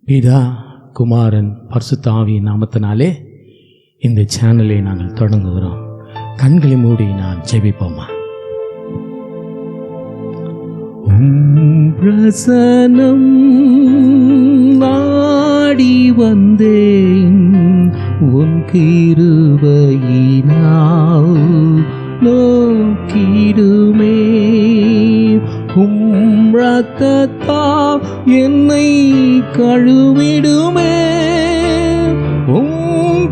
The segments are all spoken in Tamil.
பிதா, குமாரன், பரிசுத்த ஆவியின் நாமத்தினாலே இந்த சேனலை நாங்கள் தொடங்குகிறோம். கண்களை மூடி நான் ஜெபிப்போமா. பிரசனம் நாடி வந்தேன், உன் கிருபையினால் நோக்கிடுமே. ரத்தத்தால் என்னை கழுவிடுமே,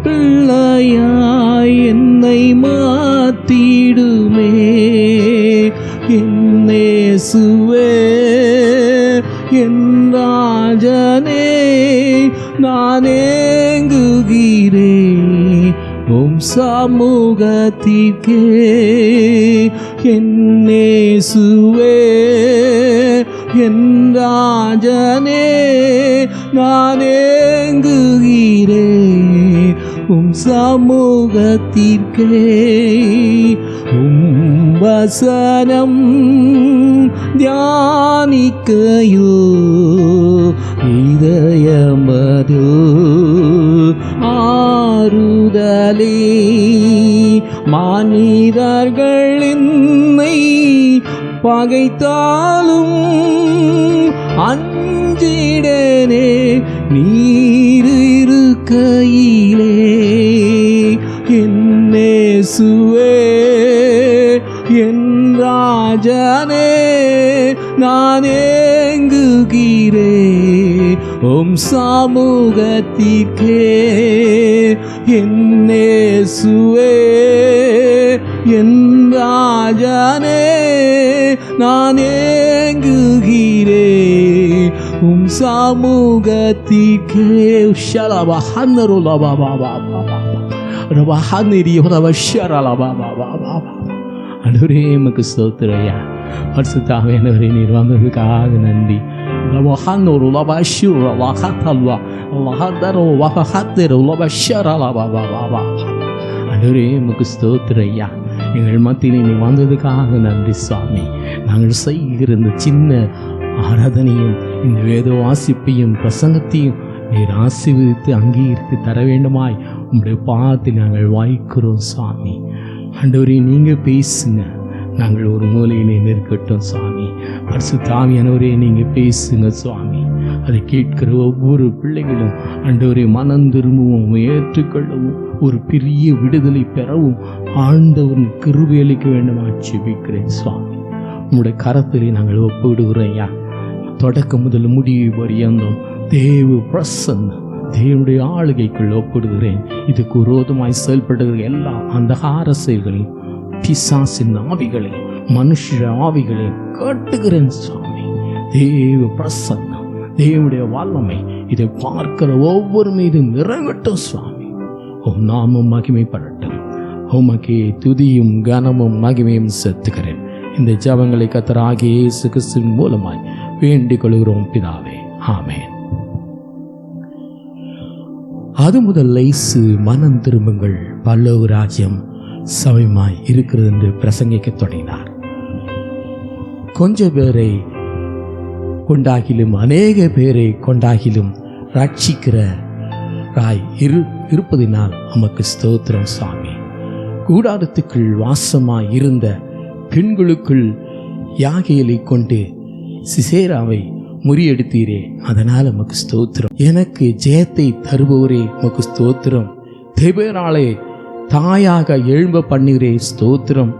பிள்ளையாய் என்னை மாத்திடுமே. என் இயேசுவே, என் ராஜனே, நான் ஏங்குகிறேன் உம் சமூகத்திற்கே. என் இயேசுவே, என் ராஜனே, நான் ஏங்குகிறேன் உம் சமூகத்திற்கே. உம் வசனம் தியானிக்கையோ இதயமது ஆறுதலே. மனிதர்கள் என்னை பகைத்தாலும் அஞ்சிடனே, நீர் இருக்கையிலே. என் இயேசுவே, என் ராஜனே, நான் ஏங்குகிறேன் உம் சமூகத்திற்கே. என் இயேசுவே, என் ராஜனே, நான் ஏங்குகிறேன் உம் சமூகத்திற்கே. அன்றுவரே எமக்கு ஸ்தோத்திரையா. பரிசுத்த ஆவியானவரே, நீர் வந்ததுக்காக நன்றி. அன்றுவரே எமக்கு ஸ்தோத்திரையா. எங்கள் மத்தியில் நீ வந்ததுக்காக நன்றி சுவாமி. நாங்கள் செய்கிற இந்த சின்ன ஆராதனையும் இந்த வேத வாசிப்பையும் பிரசங்கத்தையும் நீர் ஆசீர்வதித்து அங்கீகரித்து தர வேண்டுமாய் உங்களுடைய பாதத்தில் நாங்கள் வாய்க்கிறோம் சுவாமி. ஆண்டவரே, நீங்கள் பேசுங்க, நாங்கள் ஒரு மூலையிலே நிற்கட்டும் சுவாமி. பரிசுத்த ஆவியானவரே, நீங்கள் பேசுங்க சுவாமி. அதை கேட்கிற ஒவ்வொரு பிள்ளைகளும் ஆண்டவரே மனம் திரும்பவும் ஏற்றுக்கொள்ளவும் ஒரு பெரிய விடுதலை பெறவும் ஆண்டவரின் கிருபை அளிக்க வேண்டுமா ஜெபிக்கிறேன் சுவாமி. உங்களுடைய கரத்திலே நாங்கள் ஒப்பிடுகிறோம் ஐயா. தொடக்கம் முதல் முடிவு பரியந்தம் தேவ பிரசன்னம் தேவனுடைய ஆளுகைக்குள் ஒப்பிடுகிறேன். இதுக்கு விரோதமாய் செயல்படுகிற எல்லா அந்தகார செயல்களையும், பிசாசின் ஆவிகளையும், மனுஷ ஆவிகளையும் காட்டுகிறேன் சுவாமி. தேவ பிரசன்னம், தேவனுடைய வல்லமை இதை பார்க்கிற ஒவ்வொரு மீதும் இறங்கட்டும் சுவாமி. உம் நாமம் மகிமைப்படட்டும். உமக்கே துதியும் கனமும் மகிமையும் செலுத்துகிறேன். இந்த ஜெபங்களை கர்த்தராகிய இயேசு கிறிஸ்துவின் மூலமாய் வேண்டிக் கொள்கிறோம் பிதாவே, ஆமென். அது முதல் லேசு மனம் திரும்புங்கள், பரலோக ராஜ்யம் சமயமாய் இருக்கிறது என்று பிரசங்கிக்க தொடங்கினார். கொஞ்சம் பேரை கொண்டாகிலும் அநேக பேரை கொண்டாகிலும் ரட்சிக்கிற இருப்பதினால் நமக்கு ஸ்தோத்திரம் சுவாமி. கூடாரத்துக்குள் வாசமாய் இருந்த பெண்களுக்குள் யாகைகளை கொண்டு சிசேராவை முறியெடுத்தீரே, அதனால் நமக்கு ஸ்தோத்திரம். எனக்கு ஜெயத்தை தருபவரே நமக்கு ஸ்தோத்திரம். தெபேராளை தாயாக எழும்ப பண்ணுகிறே ஸ்தோத்திரம்.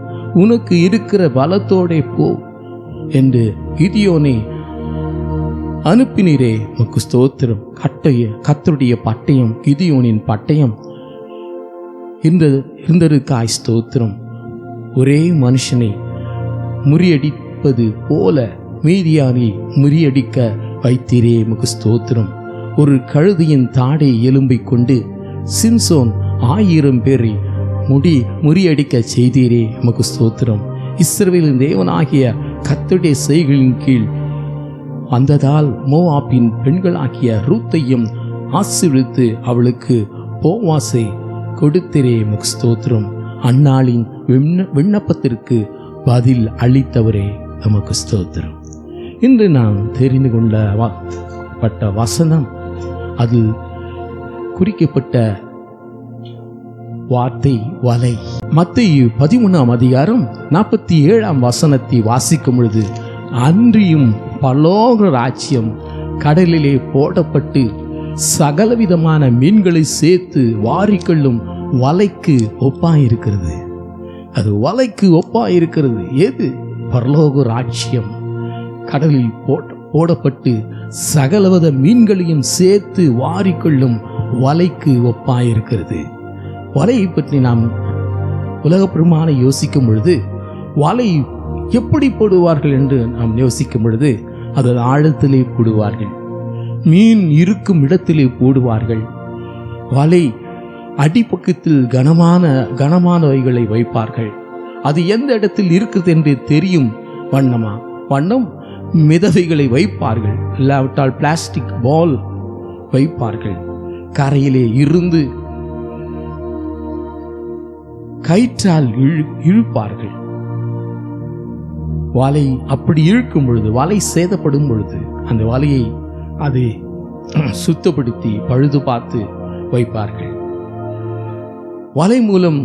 உனக்கு இருக்கிற பலத்தோடே போ என்று கிதியோனை அனுப்பினீரே நமக்கு ஸ்தோத்திரம். கர்த்தருடைய பட்டயம், கிதியோனின் பட்டயம் இருந்ததுக்காய் ஸ்தோத்திரம். ஒரே மனுஷனை முறியடிப்பது போல மீதியானை முறியடிக்க வைத்தீரே நமக்கு ஸ்தோத்திரம். ஒரு கழுதையின் தாடை எலும்பை கொண்டு சிம்சோன் 1000 பேரை முறியடிக்க செய்தீரே நமக்கு ஸ்தோத்திரம். இஸ்ரவேலின் தேவனாகிய கர்த்தருடைய செய்களின் கீழ் வந்ததால் மோவாபின் பெண்களாகிய ரூத்தையும் ஆசீர்வதித்து அவளுக்கு போவாசை கொடுத்திரே நமக்கு ஸ்தோத்திரம். அந்நாளின் விண்ணப்பத்திற்கு பதில் அளித்தவரே நமக்கு ஸ்தோத்திரம். இன்று நாம் தெரிந்து கொண்டப்பட்ட வசனம் அது குறிக்கப்பட்ட வார்த்தை வலை. மத்தேயு 13:47 வாசிக்கும் பொழுது, அன்றியும் பரலோக ராஜ்யம் கடலிலே போடப்பட்டு சகலவிதமான மீன்களை சேர்த்து வாரிக்கொள்ளும் வலைக்கு ஒப்பாயிருக்கிறது. அது வலைக்கு ஒப்பாயிருக்கிறது. எது? பரலோக ராஜ்யம் கடலில் போடப்பட்டு சகலவித மீன்களையும் சேர்த்து வாரிக்கொள்ளும் வலைக்கு ஒப்பாயிருக்கிறது. வலையை பற்றி நாம் உலக பிரமாண யோசிக்கும் பொழுது, வலை எப்படி போடுவார்கள் என்று நாம் யோசிக்கும் பொழுது, அது ஆழத்திலே போடுவார்கள், மீன் இருக்கும் இடத்திலே போடுவார்கள். வலை அடிப்பக்கத்தில் கனமானவைகளை வைப்பார்கள். அது எந்த இடத்தில் இருக்குது என்று தெரியும் வண்ணம் மிதவைகளை வைப்பார்கள், இல்லாவிட்டால் பிளாஸ்டிக் பால் வைப்பார்கள். கரையிலே இருந்து கயிற்றால் இழுப்பார்கள். வலை அப்படி இழுக்கும் பொழுது, வலை சேதப்படும் பொழுது, அந்த வலையை அதை சுத்தப்படுத்தி பழுது பார்த்து வைப்பார்கள். வலை மூலம்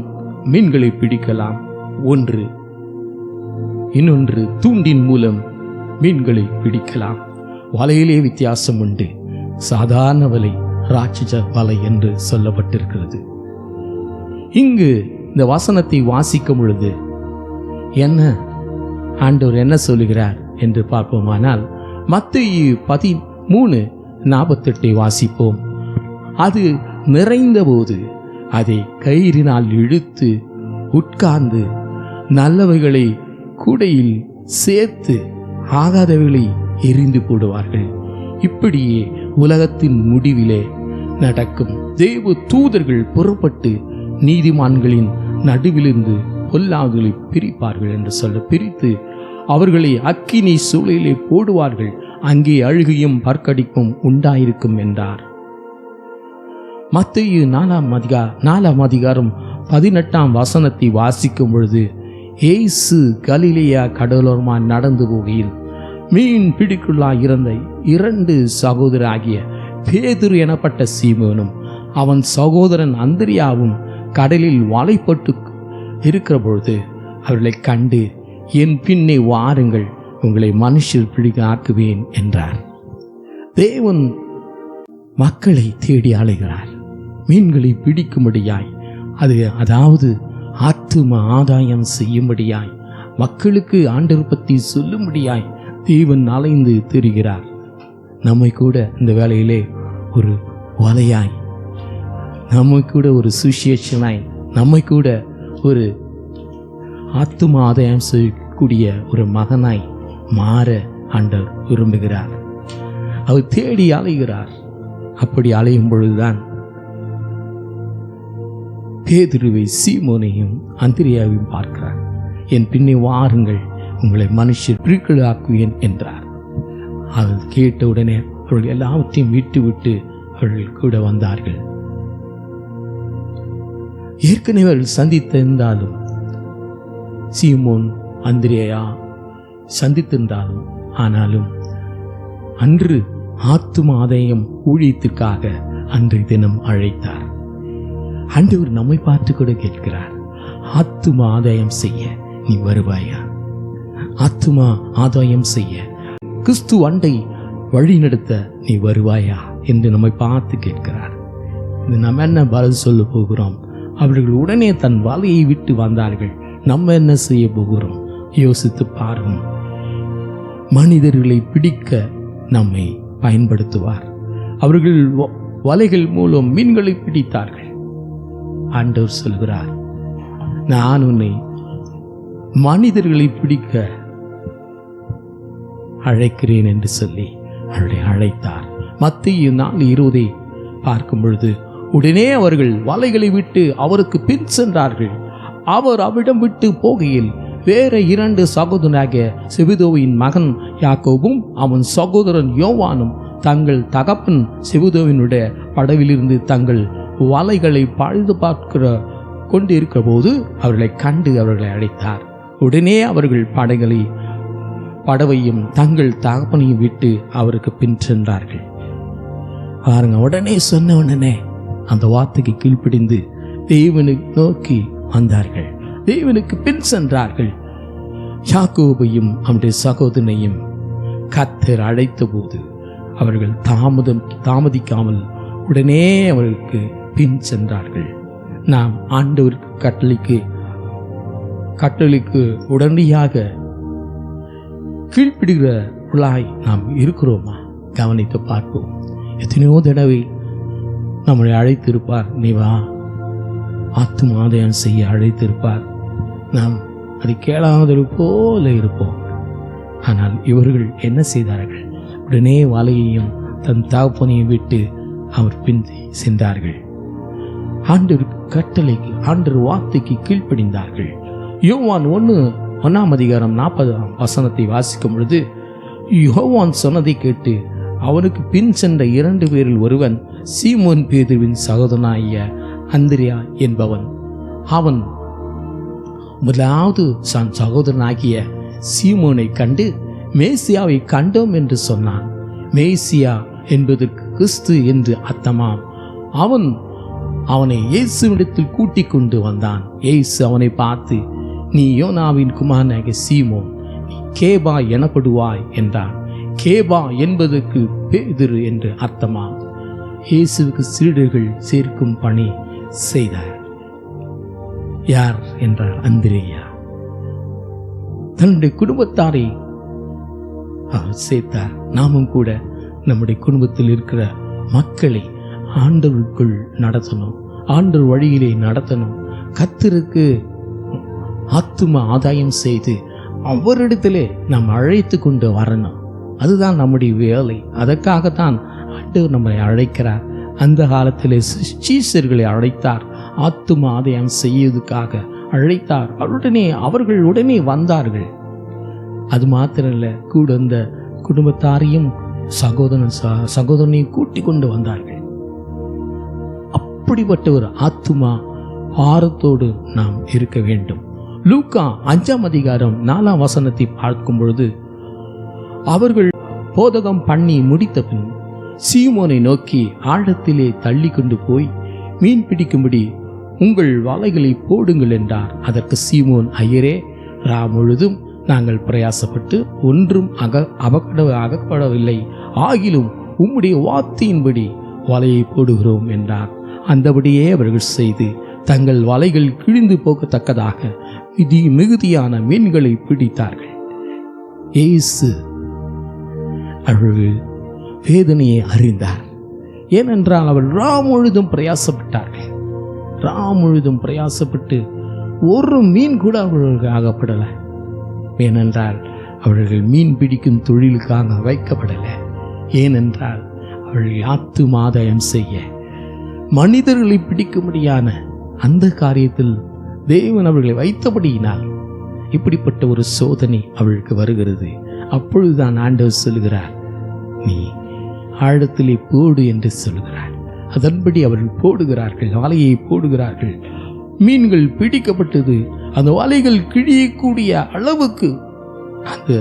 மீன்களை பிடிக்கலாம் ஒன்று. இன்னொன்று, தூண்டின் மூலம் மீன்களை பிடிக்கலாம். வலையிலே வித்தியாசம் உண்டு. சாதாரண வலை, ராட்சச வலை என்று சொல்லப்பட்டிருக்கிறது. இங்கு இந்த வசனத்தை வாசிக்கும் பொழுது என்ன ஆண்டவர் என்ன சொல்லுகிறார் என்று பார்ப்போமானால், மத்தேயு 13:48 வாசிப்போம். அது நிறைந்தபோது அதை கயிறினால் இழுத்து உட்கார்ந்து நல்லவைகளை கூடையில் சேர்த்து ஆகாதவைகளை எரிந்து போடுவார்கள். இப்படியே உலகத்தின் முடிவிலே நடக்கும். தேவ தூதர்கள் புறப்பட்டு நீதிமான்களின் நடுவிலிருந்து பொல்லாதவர்களை பிரிப்பார்கள் என்று சொல்ல, பிரித்து அவர்களை அக்கினி சூளையிலே போடுவார்கள், அங்கே அழுகையும் பற்கடிப்பும் உண்டாயிருக்கும் என்றார். மத்தேயு 4:18 வாசிக்கும் பொழுது, இயேசு கலிலேயா கடலோரமாய் நடந்து போகையில் மீன் பிடிக்குள்ளாய் இருந்த 2 சகோதரராகிய பேதுரு எனப்பட்ட சீமோனும் அவன் சகோதரன் அந்திரியாவும் கடலில் வாலைப்பட்டு இருக்கிற பொழுது அவர்களை கண்டு, என் பின்னே வாருங்கள், உங்களை மனுஷர் பிடிக்க ஆக்குவேன் என்றார். தேவன் மக்களை தேடி அலைகிறார், மீன்களை பிடிக்கும்படியாய், அதாவது ஆத்தும ஆதாயம் செய்யும்படியாய், மக்களுக்கு ஆண்டவர் பற்றி சொல்லும்படியாய் தேவன் அலைந்து திரிகிறார். நம்மை கூட இந்த வேளையிலே ஒரு வலையாய், நம்மை கூட ஒரு சுவிசேஷனாய், நம்மை கூட ஒரு ஆத்தும ஆதாயம் செய்யக்கூடிய ஒரு மகனாய் மாற ஆண்டவர் விரும்புகிறார். அவர் தேடி அலைகிறார். அப்படி அலையும் பொழுதுதான் பேதுருவை, சீமோனையும் அந்திரியாவையும் பார்க்கிறார். என் பின்னே வாருங்கள், உங்களை மனுஷர் பிரிக்கலாக்குவேன் என்றார். அவர் கேட்டவுடனே அவர்கள் எல்லாவற்றையும் விட்டு அவர்கள் கூட வந்தார்கள். ஏற்கனவே அவர்கள் சந்தித்திருந்தாலும், சீமோன் அந்திரேயா சந்தித்திருந்தாலும், ஆனாலும் அன்று ஆத்தும ஆதாயம் ஊழியத்திற்காக அன்றைய தினம் அழைத்தார். ஆண்டவர் நம்மை பார்த்து கூட கேட்கிறார், ஆத்தும ஆதாயம் செய்ய நீ வருவாயா? ஆத்தும ஆதாயம் செய்ய, கிறிஸ்து அண்டை வழி நடத்த நீ வருவாயா என்று நம்மை பார்த்து கேட்கிறார். இது நம்ம என்ன பதில் சொல்ல போகிறோம்? அவர்கள் உடனே தன் வலையை விட்டு வந்தார்கள். நம்ம என்ன செய்ய போகிறோம்? யோசித்து பாருங்க. மனிதர்களை பிடிக்க நம்மை பயன்படுத்துவார். அவர்கள் வலைகள் மூலம் மீன்களை பிடித்தார்கள். ஆண்டவர் சொல்கிறார், நான் உன்னை மனிதர்களை பிடிக்க அழைக்கிறேன் என்று சொல்லி அவர்களை அழைத்தார். மத்தேயு 4:20 பார்க்கும் பொழுது, உடனே அவர்கள் வலைகளை விட்டு அவருக்கு பின் சென்றார்கள். அவர் அவிடம் விட்டு போகையில் வேற 2 சகோதரனாகிய செபெதேயுவின் மகன் யாக்கோபும் அவன் சகோதரன் யோவானும் தங்கள் தகப்பன் செபெதேயுவினுடைய படவிலிருந்து தங்கள் வலைகளை பழுது பார்க்கிற கொண்டிருக்கிற போது அவர்களை கண்டு அவர்களை அழைத்தார். உடனே அவர்கள் படவையும் தங்கள் தகப்பனையும் விட்டு அவருக்கு பின் சென்றார்கள். பாருங்க, உடனே சொன்ன உடனே அந்த வார்த்தைக்கு கீழ்ப்படிந்து தேவனை நோக்கி வந்தார்கள், தேவனுக்கு பின் சென்றார்கள். யாக்கோபையும் அவனுடைய சகோதரனையும் கர்த்தர் அழைத்த போது அவர்கள் தாமதிக்காமல் உடனே அவர்களுக்கு பின் சென்றார்கள். நாம் ஆண்டவருக்கு கட்டளைக்கு உடனடியாக கீழ்ப்பிடுகிறவர்களாய் நாம் இருக்கிறோமா? கவனித்து பார்ப்போம். எத்தனையோ தடவை நம்மளை அழைத்திருப்பார், நீ வா ஆத்துமாதாயம் செய்ய அழைத்திருப்பார். நாம் அதை கேளாதது போல இருப்போம். ஆனால் இவர்கள் என்ன செய்தார்கள்? உடனே வலையையும் தன் தகப்பனையும் விட்டு அவர் பின் சென்றார்கள். ஆண்டவர் கட்டளைக்கு, ஆண்டவர் வார்த்தைக்கு கீழ்ப்படிந்தார்கள். யோவான் 1:40 வாசிக்கும் பொழுது, யோவான் சொன்னதை கேட்டு அவனுக்கு பின் சென்ற 2 பேரில் ஒருவன் சீமோன் பேதுருவின் சகோதரனாகிய அந்திரியா என்பவன். அவன் முதலாவது தன் சகோதரனாகிய சீமோனை கண்டு மேசியாவை கண்டோம் என்று சொன்னான். மேசியா என்பதற்கு கிறிஸ்து என்று அர்த்தமாம். அவனை இயேசுவிடத்தில் கூட்டிக் கொண்டு வந்தான். இயேசு அவனை பார்த்து, நீ யோனாவின் குமாரனாகிய சீமோன், நீ கேபா எனப்படுவாய் என்றான். கேபா என்பதற்கு பேதுரு என்று அர்த்தமாம். இயேசுவுக்கு சீடர்கள் சேர்க்கும் பணி செய்தார். யார் என்றார்? அந்திரேயா. தன்னுடைய குடும்பத்தாரை அவர் சேர்த்தார். நாமும் கூட நம்முடைய குடும்பத்தில் இருக்கிற மக்களை ஆண்டவருக்குள் நடத்தணும், ஆண்டவர் வழியிலே நடத்தணும். கர்த்தருக்கு ஆத்தும ஆதாயம் செய்து அவரிடத்திலே நாம் அழைத்து கொண்டு வரணும். அதுதான் நம்முடைய வேலை. அதற்காகத்தான் ஆண்டவர் நம்மை அழைக்கிறார். அந்த காலத்திலே சீஷர்களை அழைத்தார், ஆத்தும ஆதாயம் செய்வதற்காக அழைத்தார். அவர்கள் உடனே வந்தார்கள். அது மாத்திரமல்ல, கூட அந்த குடும்பத்தாரையும் சகோதரனையும் கூட்டிக் கொண்டு வந்தார்கள். அப்படிப்பட்ட ஒரு ஆத்துமா ஆரத்தோடு நாம் இருக்க வேண்டும். லூக்கா 5:4 பார்க்கும் பொழுது, அவர்கள் போதகம் பண்ணி முடித்த பின் சீமோனை நோக்கி ஆழத்திலே தள்ளி கொண்டு போய் மீன் பிடிக்கும்படி உங்கள் வலைகளை போடுங்கள் என்றார். அதற்கு சீமோன், ஐயரே, முழுதும் நாங்கள் பிரயாசப்பட்டு ஒன்றும் அகப்படவில்லை, ஆகிலும் உம்முடைய வார்த்தையின்படி வலையை போடுகிறோம் என்றார். அந்தபடியே அவர்கள் செய்து தங்கள் வலைகள் கிழிந்து போகத்தக்கதாக மிகுதியான மீன்களை பிடித்தார்கள். இயேசு அவர்கள் வேதனையை அறிந்தார். ஏனென்றால் அவர்கள் முழுதும் பிரயாசப்பட்டார்கள். முழுதும் பிரயாசப்பட்டு ஒரு மீன் கூட அவர்களுக்கு ஆகப்படலை. ஏனென்றால் அவர்கள் மீன் பிடிக்கும் தொழிலுக்காக வைக்கப்படலை. ஏனென்றால் அவர்கள் ஆத்தும ஆதாயம் செய்ய, மனிதர்களை பிடிக்கும்படியான அந்த காரியத்தில் தேவன் அவர்களை வைத்தபடியினால் இப்படிப்பட்ட ஒரு சோதனை அவர்களுக்கு வருகிறது. அப்பொழுதுதான் ஆண்டவர் சொல்கிறார், நீ ஆழத்திலே போடு என்று சொல்கிறார். அதன்படி அவர்கள் போடுகிறார்கள், வலையை போடுகிறார்கள். மீன்கள் பிடிக்கப்பட்டது. அந்த வலைகள் கிழியக்கூடிய அளவுக்கு அந்த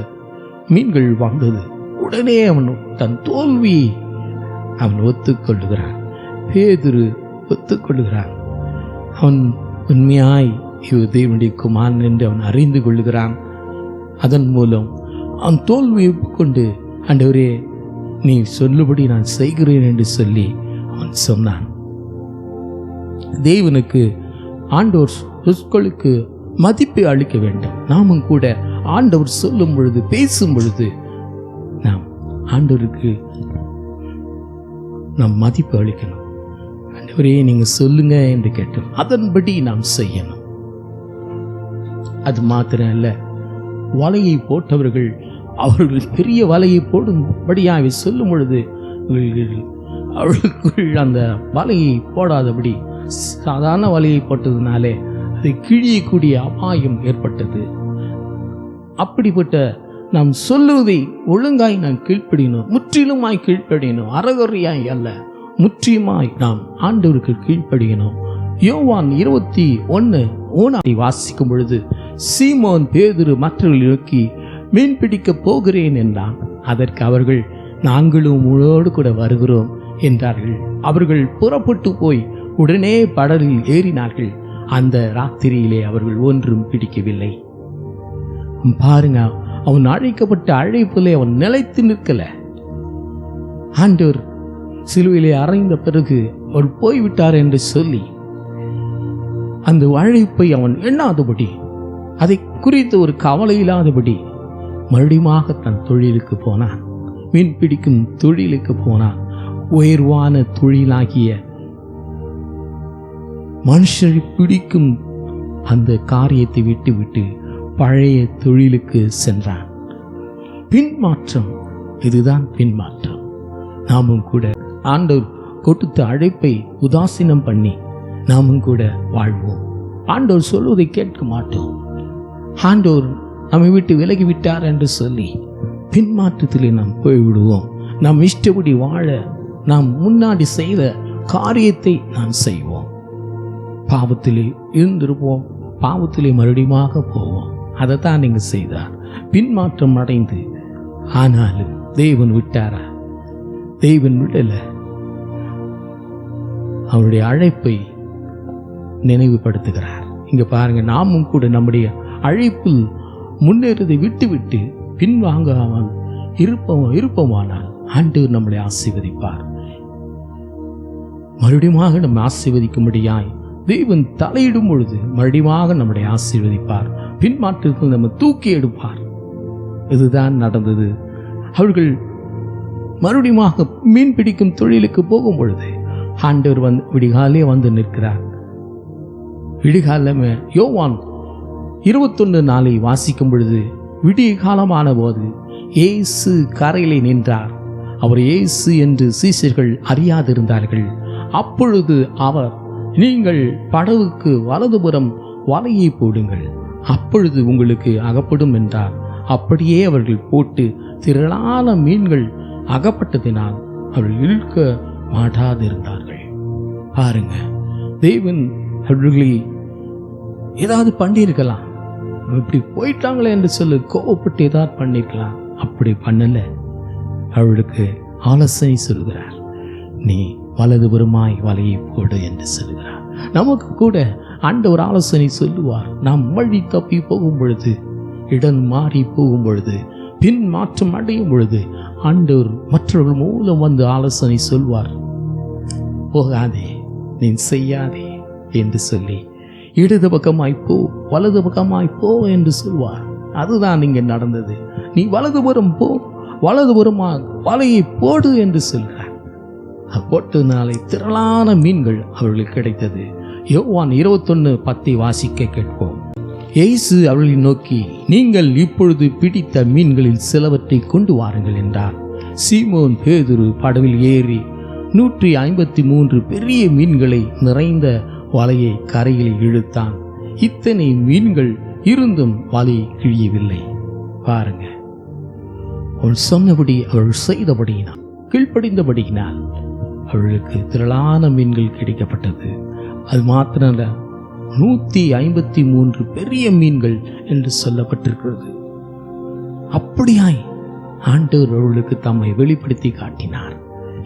மீன்கள் வந்தது. உடனே அவன் தன் தோல்வியை அவன் ஒத்துக்கொள்ளுகிறான். பேதுரு ஒத்துக்கொள்ளுகிறான். அவன் உண்மையாய் தேவனுடைய குமாரன் என்று அவன் அறிந்து கொள்ளுகிறான். அதன் மூலம் அவன் தோல்வியை கொண்டு, ஆண்டவரே நீ சொல்லுபடி நான் செய்கிறேன் என்று சொல்லி அவன் சொன்னான். தேவனுக்கு ஆண்டவர் சொற்களுக்கு மதிப்பை அளிக்க வேண்டும். நாமும் கூட ஆண்டவர் சொல்லும் பொழுது, பேசும் பொழுது நாம் ஆண்டவருக்கு நாம் மதிப்பு அளிக்கணும். ஆண்டவரே நீங்க சொல்லுங்க என்று கேட்டோம், அதன்படி நாம் செய்யணும். அது மாத்திரம் அல்ல, வலையை போட்டவர்கள் அவர்கள் பெரிய வலையை போடும்படியாக சொல்லும் பொழுது அவர்களுக்குள் அந்த வலையை போடாதபடி சாதாரண வலையை போட்டதுனாலே அதை கிழியக்கூடிய அபாயம் ஏற்பட்டது. அப்படிப்பட்ட நாம் சொல்லுவதை ஒழுங்காய் நாம் கீழ்ப்படியணும், முற்றிலுமாய் கீழ்ப்படியணும். அறகுறையாய் அல்ல, முற்றிலுமாய் நாம் ஆண்டவருக்கு கீழ்ப்படியணும். யோவான் 21:1 வாசிக்கும் பொழுது, சீமோன் பேதுரு மற்றவர்களை நோக்கி மீன் பிடிக்க போகிறேன் என்றான். அதற்கு அவர்கள், நாங்களும் உங்களோடு கூட வருகிறோம் என்றார்கள். அவர்கள் புறப்பட்டு போய் உடனே படலில் ஏறினார்கள். அந்த ராத்திரியிலே அவர்கள் ஒன்றும் பிடிக்கவில்லை. பாருங்க, அவன் அழைக்கப்பட்ட அழைப்பிலே அவன் நிலைத்து நிற்கல. ஆண்டவர் சிலுவையிலே அறைந்த பிறகு அவர் போய்விட்டார் என்று சொல்லி அந்த அழைப்பை அவன் எண்ணாதபடி, அதை குறித்து ஒரு கவலை இல்லாதபடி மறுபடியுமாக தன் தொழிலுக்கு போனான். மீன் பிடிக்கும் தொழிலுக்கு போனான். உயர்வான தொழிலாகிய மனுஷரை பிடிக்கும் அந்த காரியத்தை விட்டுவிட்டு பழைய தொழிலுக்கு சென்றான். பின்மாற்றம், இதுதான் பின்மாற்றம். நாமும் கூட ஆண்டவர் கொடுத்த அழைப்பை உதாசீனம் பண்ணி நாமும் கூட வாழ்வோம். ஆண்டவர் சொல்வதை கேட்க மாட்டோம். ஆண்டவர் நம்மை விட்டு விலகிவிட்டார் என்று சொல்லி பின்மாற்றத்திலே நாம் போய்விடுவோம். நாம் இஷ்டப்படி வாழ நாம் முன்னாடி செய்த காரியத்தை நாம் செய்வோம். பாவத்திலே இருந்திருப்போம், பாவத்திலே மறுபடியுமாக போவோம். அதைத்தான் நீங்க செய்தார். பின்மாற்றம் அடைந்து, ஆனாலும் தேவன் விட்டாரா? தேவன் விடல. அவருடைய அழைப்பை நினைவுபடுத்துகிறார். இங்க பாருங்க, நாமும் கூட நம்முடைய அழைப்பில் முன்னேறதை விட்டுவிட்டு பின்வாங்காமல் இருப்போமானால் ஆண்டவர் நம்மளை ஆசீர்வதிப்பார். மறுபடியும் நம்ம ஆசீர்வதிக்கும்படியாய் தேவன் தலையிடும் பொழுது மறுபடியும் நம்மளை ஆசீர்வதிப்பார். பின்மாற்றத்தில் நம்ம தூக்கி எடுப்பார். இதுதான் நடந்தது. அவர்கள் மறுபடியும் மீன் பிடிக்கும் தொழிலுக்கு போகும் பொழுது ஆண்டவர் விடிகாலே வந்து நிற்கிறார். விடிகாலமே யோவான் 21:4 வாசிக்கும் பொழுது, விடிய காலமான போது இயேசு கரையிலே நின்றார். அவர் இயேசு என்று சீஷர்கள் அறியாதிருந்தார்கள். அப்பொழுது அவர், நீங்கள் படவுக்கு வலதுபுறம் வலையை போடுங்கள், அப்பொழுது உங்களுக்கு அகப்படும் என்றார். அப்படியே அவர்கள் போட்டு திரளான மீன்கள் அகப்பட்டதினால் அவர்கள் இழுக்க மாட்டாதிருந்தார்கள். பாருங்க, தேவன் அவர்களை ஏதாவது பண்ணியிருக்கலாம். இப்படி போயிட்டாங்களே என்று சொல்லி கோவப்பட்டு ஏதாவது பண்ணிருக்கலாம். அப்படி பண்ணல. அவளுக்கு ஆலோசனை சொல்கிறார். நீ வலதுபுறமாய் வலையை போடு என்று சொல்கிறார். நமக்கு கூட ஆண்டவர் ஆலோசனை சொல்லுவார். நாம் வழி தப்பி போகும் பொழுது, இடம் மாறி போகும் பொழுது, பின் மாற்றம் அடையும் பொழுது ஆண்டவர் மற்றவர்கள் மூலம் வந்து ஆலோசனை சொல்வார். போகாதே, நீ செய்யாதே என்று சொல்லி இடது பக்கமாய் போ, வலது பக்கமாய் போ என்று சொல்வார். அதுதான் இங்கே நடந்தது. நீ வலதுபுறம் போ, வலதுபுறமாக வலையை போடு என்று சொல்கிறார். போட்டதுனாலே திரளான மீன்கள் அவர்களுக்கு கிடைத்தது. யோவான் 21:10 வாசிக்க கேட்போம். இயேசு அவர்களை நோக்கி, நீங்கள் இப்பொழுது பிடித்த மீன்களில் சிலவற்றை கொண்டு வாருங்கள் என்றார். சீமோன் பேதுரு படவில் ஏறி 153 பெரிய மீன்களை நிறைந்த வலையை கரையில் இழுத்தான். இத்தனை மீன்கள் இருந்தும் வலை கிழியவில்லை. பாருங்க, அவள் சொன்னபடி அவள் செய்தபடியினால், கீழ்ப்படிந்தபடியினால் அவளுக்கு திரளான மீன்கள் கிடைக்கப்பட்டது. அது மாத்திரமல்ல, 153 பெரிய மீன்கள் என்று சொல்லப்பட்டிருக்கிறது. அப்படியாய் ஆண்டவர் அவர்களுக்கு தம்மை வெளிப்படுத்தி காட்டினார்.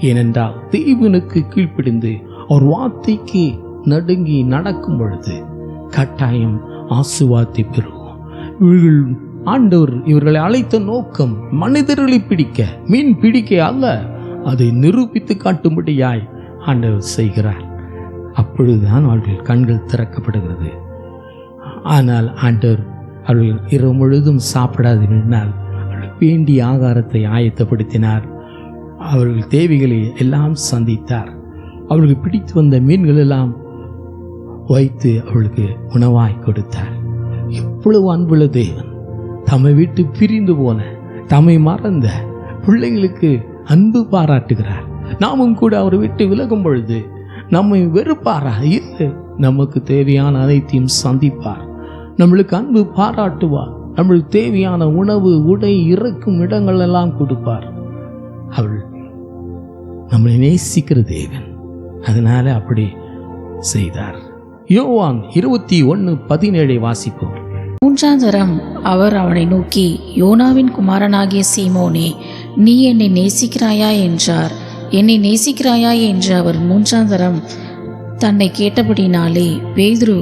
ஏனென்றால் தேவனுக்கு கீழ்ப்படிந்து அவர் வார்த்தைக்கு நடுங்கி நடக்கும் பொழுது கட்டாயம் ஆசீர்வாதத்தை பெறுவோம். இவர்கள் ஆண்டவர் இவர்களை அழைத்த நோக்கம் மனிதர்களை பிடிக்க, மீன் பிடிக்க அல்ல, அதை நிரூபித்து காட்டும்படியாய் ஆண்டவர் செய்கிறார். அப்பொழுதுதான் அவர்கள் கண்கள் திறக்கப்படுகிறது. ஆனால் ஆண்டவர் அவர்கள் இரவு முழுதும் சாப்பிடாதிருந்தால் அவர்களுக்கு வேண்டிய ஆகாரத்தை ஆயத்தப்படுத்தினார். அவர்கள் தேவைகளை எல்லாம் சந்தித்தார். அவர்களுக்கு பிடித்து வந்த மீன்கள் எல்லாம் வைத்து அவளுக்கு உணவாய் கொடுத்தார். எவ்வளவு அன்புள்ள தேவன்! தம்மை விட்டு பிரிந்து போன, தம்மை மறந்த பிள்ளைகளுக்கு அன்பு பாராட்டுகிறார். நாமும் கூட அவரை விட்டு விலகும் பொழுது நம்மை வெறுப்பாரா? இல்லை, நமக்கு தேவையான அனைத்தையும் சந்திப்பார். நம்மளுக்கு அன்பு பாராட்டுவார். நம்மளுக்கு தேவையான உணவு, உடை, இறக்கும் இடங்கள் எல்லாம் கொடுப்பார். அவள் நம்மளை நேசிக்கிற தேவன், அதனால அப்படி செய்தார். யோவான் 21:17 வாசிப்போம். 3ஆம் தரம் அவர் அவனை நோக்கி, யோனாவின் குமாரனாகிய சீமோனே, நீ என்னை நேசிக்கிறாயா என்றார். என்னை நேசிக்கிறாயா என்று அவர் 3ஆம் தரம் தன்னை கேட்டபடினாலே பேதுரு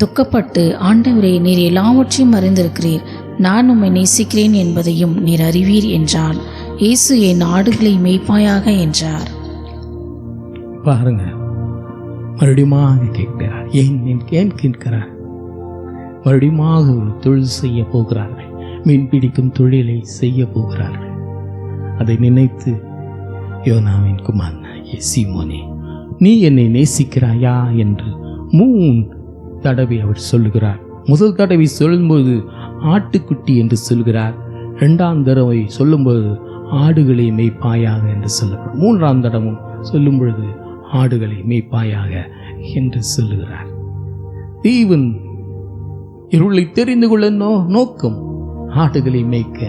துக்கப்பட்டு, ஆண்டவரே, நீர் எல்லாவற்றையும் அறிந்திருக்கிறீர், நான் உம்மை நேசிக்கிறேன் என்பதையும் நீர் அறிவீர் என்றார். இயேசு, என் ஆடுகளை மேய்ப்பாயாக என்றார். பாருங்க, மறுபடியும் கேட்கிறார். ஏன் கேட்கிறார்? மறுபடியும் ஒரு தொழில் செய்ய போகிறார்கள், மீன் பிடிக்கும் தொழிலை செய்ய போகிறார்கள். அதை நினைத்து, யோனாவின் குமாரனாகிய சீமோனே, நீ என்னை நேசிக்கிறாயா என்று 3 தடவை அவர் சொல்லுகிறார். முதல் தடவை சொல்லும்போது ஆட்டுக்குட்டி என்று சொல்கிறார். 2ஆம் தடவை சொல்லும்போது ஆடுகளை மேய்ப்பாயாக என்று சொல்லப்படும். 3ஆம் தடவும் சொல்லும் பொழுது ஆடுகளை மேய்ப்பாயாக என்று சொல்லுகிறார். தேவன் இருளை தெரிந்து கொள்ள நோக்கம் ஆடுகளை மேய்க்க,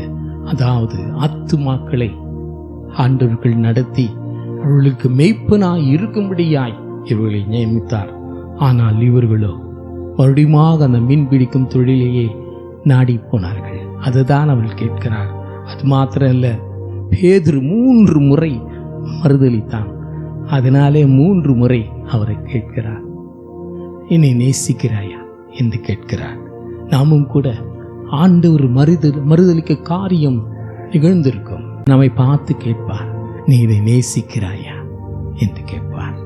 அதாவது ஆத்துமாக்களை ஆண்டவர்கள் நடத்தி அவர்களுக்கு மேய்ப்பனாய் இருக்கும்படியாய் இவர்களை நியமித்தார். ஆனால் இவர்களோ மறுபடியும் அந்த மீன் பிடிக்கும் தொழிலையே நாடி போனார்கள். அதுதான் அவள் கேட்கிறார். அது மாத்திரம் இல்லை, பேதுரு 3 முறை மறுதளித்தான். அதனாலே 3 முறை அவரை கேட்கிறார், என்னை நேசிக்கிறாயா என்று கேட்கிறார். நாமும் கூட ஆண்டவர் மறுதளிக்க காரியம் நிகழ்ந்திருக்கும். நம்மை பார்த்து கேட்பார், நீ இதை நேசிக்கிறாயா என்று கேட்பார்.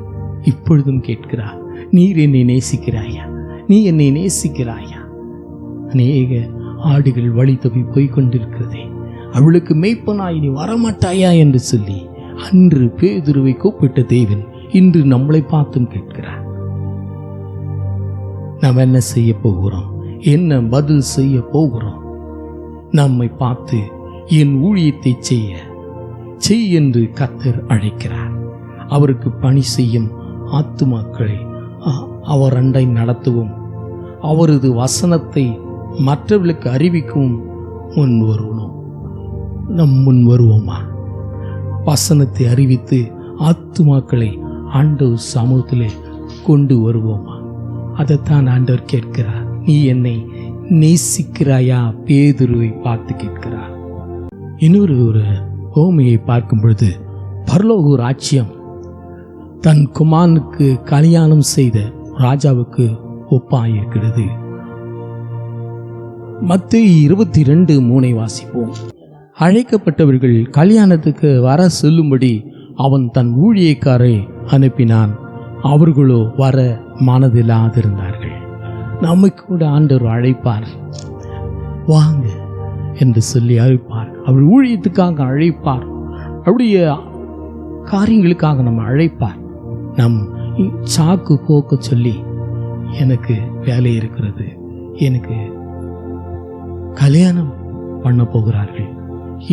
இப்பொழுதும் கேட்கிறார், நீர் என்னை நேசிக்கிறாயா, நீ என்னை நேசிக்கிறாயா. அநேக ஆடுகள் வழி தப்பி போய்கொண்டிருக்கிறதே, அவளுக்கு மேய்ப்பனாய் நீ வரமாட்டாயா என்று சொல்லி அன்று பேதுருவை கூப்பிட்ட தேவன் இன்று நம்மளை பார்த்தும் கேட்கிறார். நாம் என்ன செய்ய போகிறோம்? என்ன பதில் செய்ய போகிறோம்? நம்மை பார்த்து என் ஊழியத்தை செய் என்று கர்த்தர் அழைக்கிறார். அவருக்கு பணி செய்யும் ஆத்துமாக்களை அவர் அண்டை நடத்தவும், அவரது வசனத்தை மற்றவர்களுக்கு அறிவிக்கவும் முன் வருவோமா? வசனத்தை அறிவித்து ஆத்துமாக்களை ஆண்டவர் சமூகத்திலே கொண்டு வருவோமா? அதைத்தான் ஆண்டவர் கேட்கிறார். நீ என்னை நேசிக்கிறாயா? பேதுருவை பார்த்து கேட்கிறார். இன்னொரு ஓமையை பார்க்கும் பொழுது, பரலோக ராஜ்யம் தன் குமாரனுக்கு கல்யாணம் செய்த ராஜாவுக்கு ஒப்பாயிருக்கிறது. மத்தேயு 22:3 வாசிப்போம். அழைக்கப்பட்டவர்கள் கல்யாணத்துக்கு வர சொல்லும்படி அவன் தன் ஊழியக்காரை அனுப்பினான். அவர்களோ வர மனதில்லாதிருந்தார்கள். நம்மை கூட ஆண்டவர் அழைப்பார், வாங்க என்று சொல்லி அழைப்பார். அவர் ஊழியத்துக்காக அழைப்பார், அவருடைய காரியங்களுக்காக நம்ம அழைப்பார். நம் சாக்கு போக்க சொல்லி, எனக்கு வேலை இருக்கிறது, எனக்கு கல்யாணம் பண்ண போகிறார்கள்,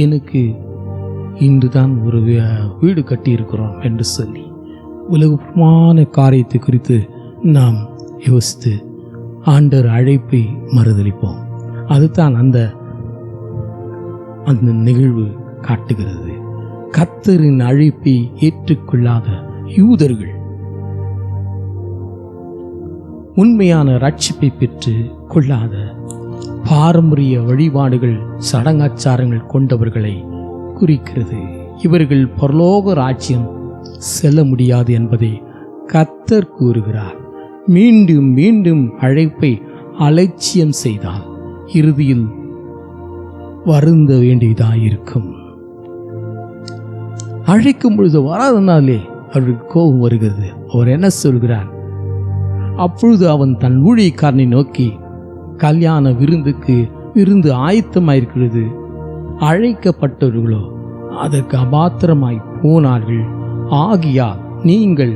எனக்கு இன்றுதான் ஒரு வீடு கட்டி இருக்கிறோம் என்று சொல்லி உலகமான காரியத்தை குறித்து நாம் யோசித்து ஆண்டவர் அழைப்பை மறுதளிப்போம். அதுதான் அந்த நிகழ்வு காட்டுகிறது. கர்த்தரின் அழைப்பை ஏற்றுக்கொள்ளாத யூதர்கள், உண்மையான ரட்சிப்பை பெற்று கொள்ளாத பாரம்பரிய வழிபாடுகள் சடங்காச்சாரங்கள் கொண்டவர்களை குறிக்கிறது. இவர்கள் பரலோக ராஜ்யம் செல்ல முடியாது என்பதை கர்த்தர் கூறுகிறார். மீண்டும் மீண்டும் அழைப்பை அலட்சியம் செய்தால் இறுதியில் வருந்த வேண்டியதாயிருக்கும். அழைக்கும் பொழுது வராதனாலே அவருக்கு கோபம் வருகிறது. அவர் என்ன சொல்கிறார்? அப்பொழுது அவன் தன் ஊழியக்காரனை நோக்கி, கல்யாண விருந்து ஆயத்தமாயிருக்கிறது, அழைக்கப்பட்டவர்களோ அதற்கு அபாத்திரமாய் போனார்கள். ஆகியால் நீங்கள்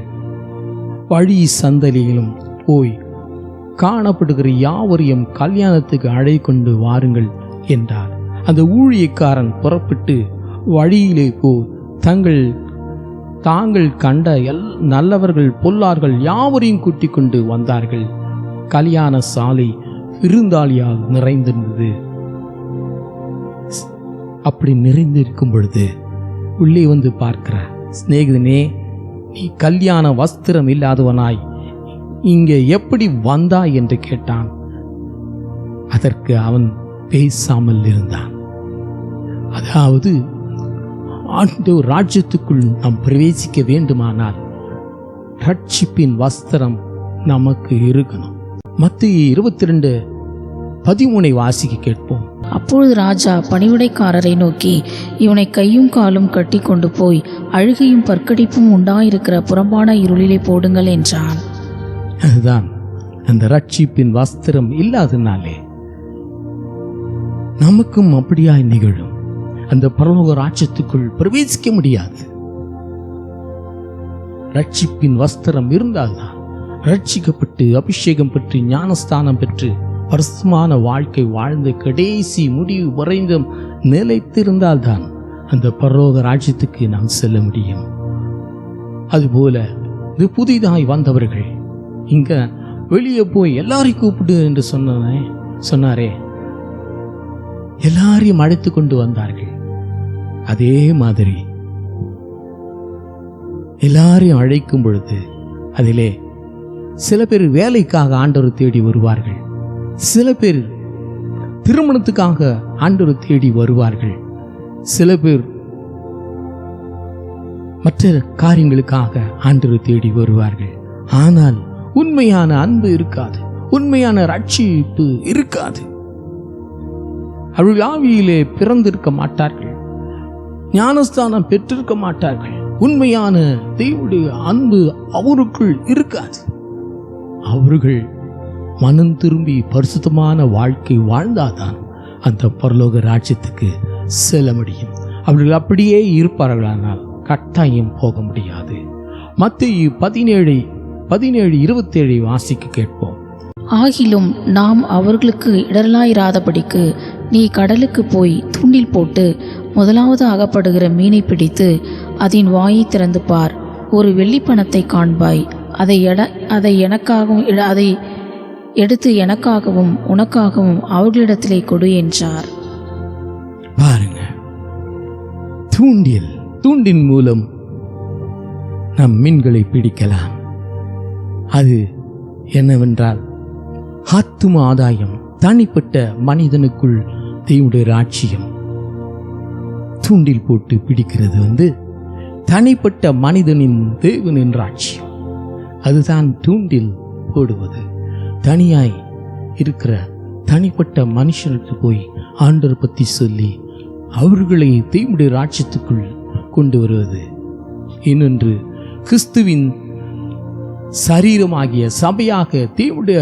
வழி சந்தலியிலும் போய் காணப்படுகிற யாவரையும் கல்யாணத்துக்கு அழைக்கொண்டு வாருங்கள் என்றார். அந்த ஊழியக்காரன் புறப்பட்டு வழியிலே தாங்கள் கண்ட நல்லவர்கள் பொல்லார்கள் யாவரையும் கூட்டிக் கொண்டு வந்தார்கள். கல்யாண சாலை விருந்தாளியால் நிறைந்திருந்தது. அப்படி நிறைந்திருக்கும் பொழுது உள்ளே வந்து பார்க்கிறார். சிநேகிதனே, நீ கல்யாண வஸ்திரம் இல்லாதவனாய் இங்கே எப்படி வந்தாய் என்று கேட்டான். அதற்கு அவன் பேசாமல் இருந்தான். அதாவது ஆண்டவர் ராஜ்யத்துக்குள் நாம் பிரவேசிக்க வேண்டுமானால் ரட்சிப்பின் வஸ்திரம் நமக்கு இருக்கணும். மத்தேயு 22:13 வாசிக்க கேட்போம். அப்பொழுது ராஜா பணிவிடைக்காரரை நோக்கி, இவனை கையும் காலும் கட்டி கொண்டு போய் அழுகையும் பற்கடிப்பும் உண்டாயிருக்கிற புறம்பான இருளிலே போடுங்கள் என்றான். அதுதான் அந்த ரட்சிப்பின் வஸ்திரம் இல்லாதனாலே நமக்கும் அப்படியாய் நிகழும். அந்த பரலோக ராஜ்யத்துக்குள் பிரவேசிக்க முடியாது. ரட்சிப்பின் வஸ்திரம் இருந்தால்தான், ரட்சிக்கப்பட்டு அபிஷேகம் பெற்று ஞானஸ்தானம் பெற்று பரிசுத்தமான வாழ்க்கை வாழ்ந்து கடைசி முடிவு வரைந்தும் நிலைத்திருந்தால்தான் அந்த பரலோக ராஜ்யத்துக்கு நாம் செல்ல முடியும். அதுபோல இது புதிதாய் வந்தவர்கள் இங்க வெளியே போய் எல்லாரையும் கூப்பிடு என்று சொன்னாரே, எல்லாரையும் அழைத்து கொண்டு வந்தார்கள். அதே மாதிரி எல்லாரையும் அழைக்கும் பொழுது அதிலே சில பேர் வேலைக்காக ஆண்டவர் தேடி வருவார்கள், சில பேர் திருமணத்துக்காக ஆண்டவர் தேடி வருவார்கள், சில பேர் மற்ற காரியங்களுக்காக ஆண்டவர் தேடி வருவார்கள். ஆனால் உண்மையான அன்பு இருக்காது, உண்மையான ரட்சிப்பு இருக்காது. அவர்கள் ஆவியிலே பிறந்திருக்க மாட்டார்கள், ஞானஸ்தானம் பெற்றிருக்க மாட்டார்கள். உண்மையான தேவனுடைய அன்பு அவருக்குள் இருக்காது. அவர்கள் மனம் திரும்பி பரிசுத்தமான வாழ்க்கை வாழ்ந்தாதான் அந்த பரலோக ராஜ்யத்துக்கு செல்ல முடியும். அவர்கள் அப்படியே இருப்பார்களானால் கட்டாயம் போக முடியாது. மத்தேயு 17:27 வாசிக்க கேட்போம். ஆகிலும் நாம் அவர்களுக்கு இடரலாயிராதபடிக்கு நீ கடலுக்கு போய் தூண்டில் போட்டு முதலாவது அகப்படுகிற மீனை பிடித்து அதன் வாயை திறந்து பார். ஒரு வெள்ளிப்பணத்தை காண்பாய். அதை எடுத்து எனக்காகவும் உனக்காகவும் அவர்களிடத்திலே கொடு என்றார். பாருங்க, தூண்டின் மூலம் நம் மீன்களை பிடிக்கலாம். அது என்னவென்றால் ஆத்தும ஆதாயம், தனிப்பட்ட மனிதனுக்குள் தேவனுடைய ராஜ்யம். தூண்டில் போட்டு பிடிக்கிறது தனிப்பட்ட மனிதனின் தேவனின் ராஜ்யம். அதுதான் தூண்டில் போடுவது. தனியாய் இருக்கிற தனிப்பட்ட மனுஷனுக்கு போய் ஆண்டவர் பற்றி சொல்லி அவர்களை தேவனுடைய ராஜ்யத்துக்குள் கொண்டு வருவது. இன்னொன்று, கிறிஸ்துவின் சரீரமாகிய சபையாக தேவனுடைய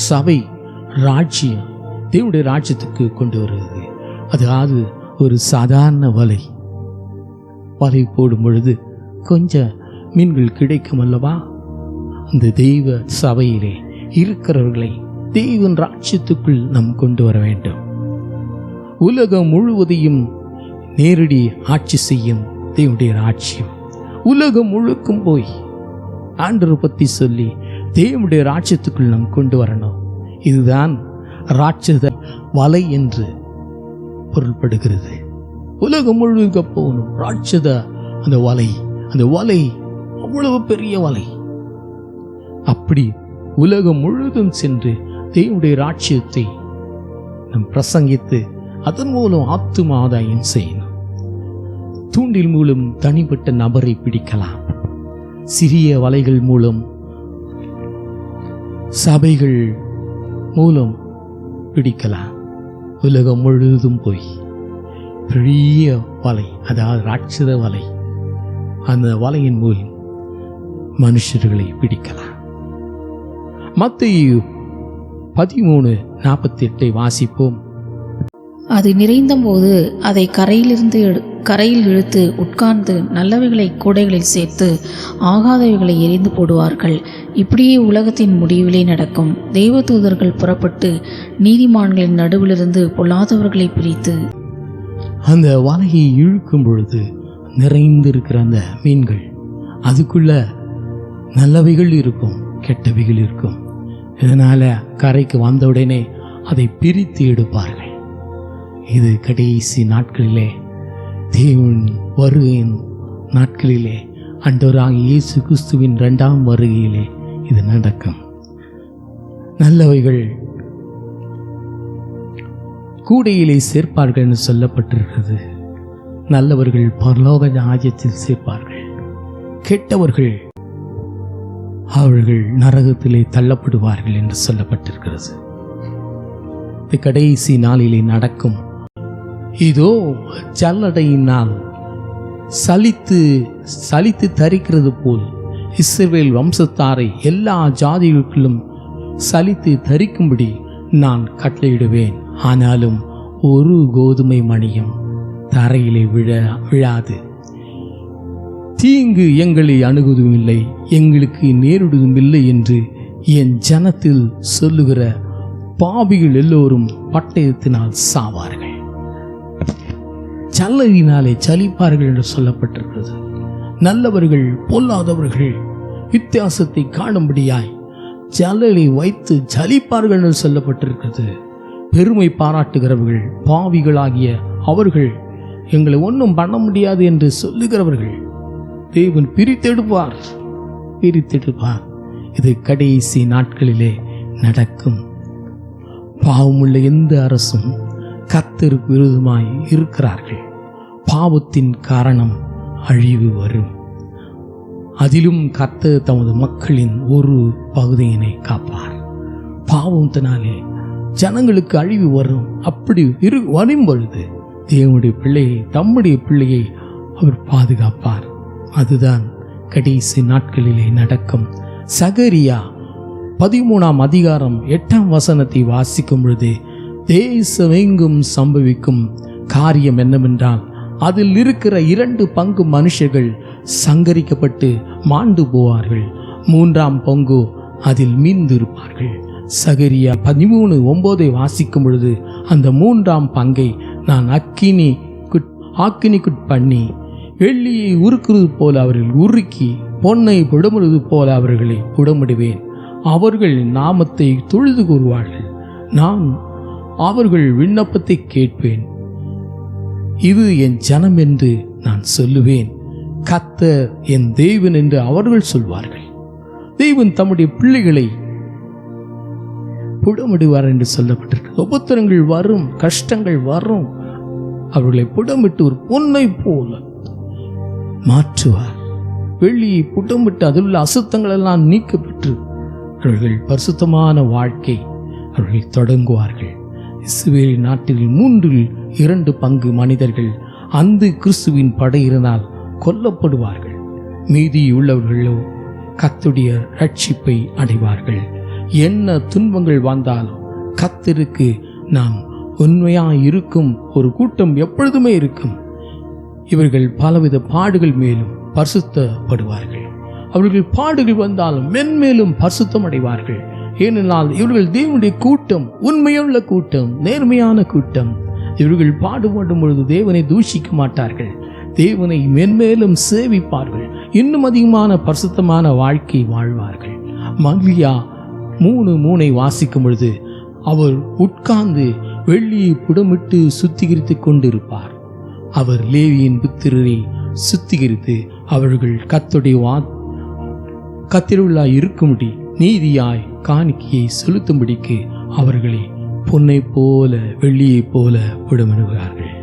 சபை ராஜ்யம் தேவனுடைய ராஜ்யத்துக்கு கொண்டு வருவது. அதாவது ஒரு சாதாரண வலை போடும் பொழுது கொஞ்சம் மீன்கள் கிடைக்கும் அல்லவா? அந்த தெய்வ சபையிலே இருக்கிறவர்களை தேவன் ராஜ்யத்துக்குள் நாம் கொண்டு வர வேண்டும். உலகம் முழுவதையும் நேரடி ஆட்சி செய்யும் தேவனுடைய ராஜ்யம். உலகம் முழுக்கும் போய் ஆண்டவரை பற்றி சொல்லி தேவனுடைய ராஜ்யத்துக்குள் நாம் கொண்டு வரணும். இதுதான் ராட்சத வலை என்று பொருள்படுகிறது. உலகம் முழுக்க போகணும். ராட்சத அந்த வலை அவ்வளவு பெரிய வலை. அப்படி உலகம் முழுதும் சென்று தேவனுடைய ராட்சியத்தை நாம் பிரசங்கித்து அதன் மூலம் ஆத்தும ஆதாயம் செய்யணும். தூண்டில் மூலம் தனிப்பட்ட நபரை பிடிக்கலாம். சிறிய வலைகள் மூலம் சபைகள் மூலம் பிடிக்கலாம். உலகம் முழுவதும் போய் பெரிய வலை, அதாவது ராட்சத வலை, அந்த வலையின் மூலம் மனுஷர்களை பிடிக்கலாம். மத்தேயு 13:48 வாசிப்போம். அது நிறைந்தபோது அதை கரையில் இழுத்து உட்கார்ந்து நல்லவைகளை கூடைகளில் சேர்த்து ஆகாதவைகளை எரிந்து போடுவார்கள். இப்படியே உலகத்தின் முடிவிலே நடக்கும். தேவதூதர்கள் புறப்பட்டு நீதிமான்களின் நடுவிலிருந்து பொல்லாதவர்களை பிரித்து அந்த வலையை இழுக்கும் பொழுது நிறைந்திருக்கிற அந்த மீன்கள், அதுக்குள்ள நல்லவைகள் இருக்கும், கெட்டவைகள் இருக்கும். இதனால கரைக்கு வந்தவுடனே அதை பிரித்து எடுப்பார்கள். இது கடைசி நாட்களிலே, தேவன் வருகையின் நாட்களிலே, ஆண்டவராகிய இயேசு கிறிஸ்துவின் 2ஆம் வருகையிலே இது நடக்கும். நல்லவைகள் கூடையிலே சேர்ப்பார்கள் என்று சொல்லப்பட்டிருக்கிறது. நல்லவர்கள் பரலோக ராஜ்யத்தில் சேர்ப்பார்கள், கெட்டவர்கள் அவர்கள் நரகத்திலே தள்ளப்படுவார்கள் என்று சொல்லப்பட்டிருக்கிறது. இது கடைசி நாளிலே நடக்கும். இதோ ஜல்லடையினால் சலித்து தரிக்கிறது போல் இஸ்ரவேல் வம்சத்தாரை எல்லா ஜாதிகளுக்கும் சலித்து தரிக்கும்படி நான் கட்டளையிடுவேன். ஆனாலும் ஒரு கோதுமை மணியும் தரையிலே விழாது. தீங்கு எங்களை அணுகுவதும் இல்லை, எங்களுக்கு நேரிடுவதும் இல்லை என்று என் ஜனத்தில் சொல்லுகிற பாவிகள் எல்லோரும் பட்டயத்தினால் சாவார்கள், சல்லலினாலே சலிப்பார்கள் என்று சொல்லப்பட்டிருக்கிறது. நல்லவர்கள் பொல்லாதவர்கள் வித்தியாசத்தை காணும்படியாய் ஜல்லலை வைத்து சலிப்பார்கள் என்று சொல்லப்பட்டிருக்கிறது. பெருமை பாராட்டுகிறவர்கள் பாவிகளாகிய அவர்கள் எங்களை ஒன்றும் பண்ண முடியாது என்று சொல்லுகிறவர்கள் தேவன் பிரித்தெடுப்பார். இது கடைசி நாட்களிலே நடக்கும். பாவமுள்ள எந்த அரசும் கர்த்தருக்கு விரோதமாய் இருக்கிறார்கள். பாவத்தின் காரணம் அழிவு வரும். அதிலும் கர்த்தர் தமது மக்களின் ஒரு பகுதியினை காப்பார். பாவத்தினாலே ஜனங்களுக்கு அழிவு வரும். அப்படி வரும் பொழுது தேவனுடைய பிள்ளையை, தம்முடைய பிள்ளையை அவர் பாதுகாப்பார். அதுதான் கடைசி நாட்களிலே நடக்கும். சகரியா 13ஆம் அதிகாரம் 8ஆம் வசனத்தை வாசிக்கும் பொழுது தேசமெங்கும் சம்பவிக்கும் காரியம் என்னவென்றால், அதில் இருக்கிற 2 பங்கு மனுஷர்கள் சங்கரிக்கப்பட்டு மாண்டு போவார்கள், 3ஆம் பங்கு அதில் மீந்திருப்பார்கள். சகரியா 13:9 வாசிக்கும் பொழுது அந்த 3ஆம் பங்கை நான் ஆக்கினிக்குட் பண்ணி வெள்ளியை உருக்குறது போல அவர்கள் உருக்கி பொன்னை புடமுறது போல அவர்களை புடமிடுவேன். அவர்கள் நாமத்தை தொழுது கூறுவார்கள், நான் அவர்கள் விண்ணப்பத்தை கேட்பேன். இது என் ஜனம் என்று நான் சொல்லுவேன், கர்த்தர் என் தேவன் என்று அவர்கள் சொல்வார்கள். தேவன் தம்முடைய பிள்ளைகளை புடமிடுவார் என்று சொல்லப்பட்டிருக்கு. உபத்திரங்கள் வரும், கஷ்டங்கள் வரும், அவர்களை புடமிட்டு ஒரு பொன்னை போல மாற்றுவார். வெள்ளியை புடமிட்டு அதில் உள்ள அசுத்தங்கள் எல்லாம் நீக்கப்பட்டு அவர்கள் பரிசுத்தமான வாழ்க்கை அவர்கள் தொடங்குவார்கள். இஸ்ரவேல் நாட்டில் 3/2 பங்கு மனிதர்கள் அந்த கிறிஸ்துவின் படையினால் கொல்லப்படுவார்கள். மீதி உள்ளவர்களோ கர்த்தருடைய ரட்சிப்பை அடைவார்கள். என்ன துன்பங்கள் வந்தாலும் கர்த்தருக்கு நாம் உண்மையாய் இருக்கும் ஒரு கூட்டம் எப்பொழுதுமே இருக்கும். இவர்கள் பலவித பாடுகள் மேலும் பரிசுத்தப்படுவார்கள். அவர்கள் பாடுகள் வந்தாலும் மென்மேலும் பரிசுத்தம் அடைவார்கள். ஏனென்றால் இவர்கள் தேவனுடைய கூட்டம், உண்மையுள்ள கூட்டம், நேர்மையான கூட்டம். இவர்கள் பாடுபடும் பொழுது தேவனை தூஷிக்க மாட்டார்கள், தேவனை மென்மேலும் சேவிப்பார்கள், இன்னும் அதிகமான பரிசுத்தமான வாழ்க்கை வாழ்வார்கள். மல்கியா 3:3 வாசிக்கும் பொழுது அவர் உட்கார்ந்து வெள்ளியை புடமிட்டு சுத்திகரித்து கொண்டிருப்பார். அவர் லேவியின் புத்திரரை சுத்திகரித்து அவர்கள் கர்த்தருள்ளாய் இருக்கும்படி நீதியாய் காணிக்கையை செலுத்தும்படிக்கு அவர்களை பொன்னை போல வெள்ளியை போல புடமிடுவார்கள்.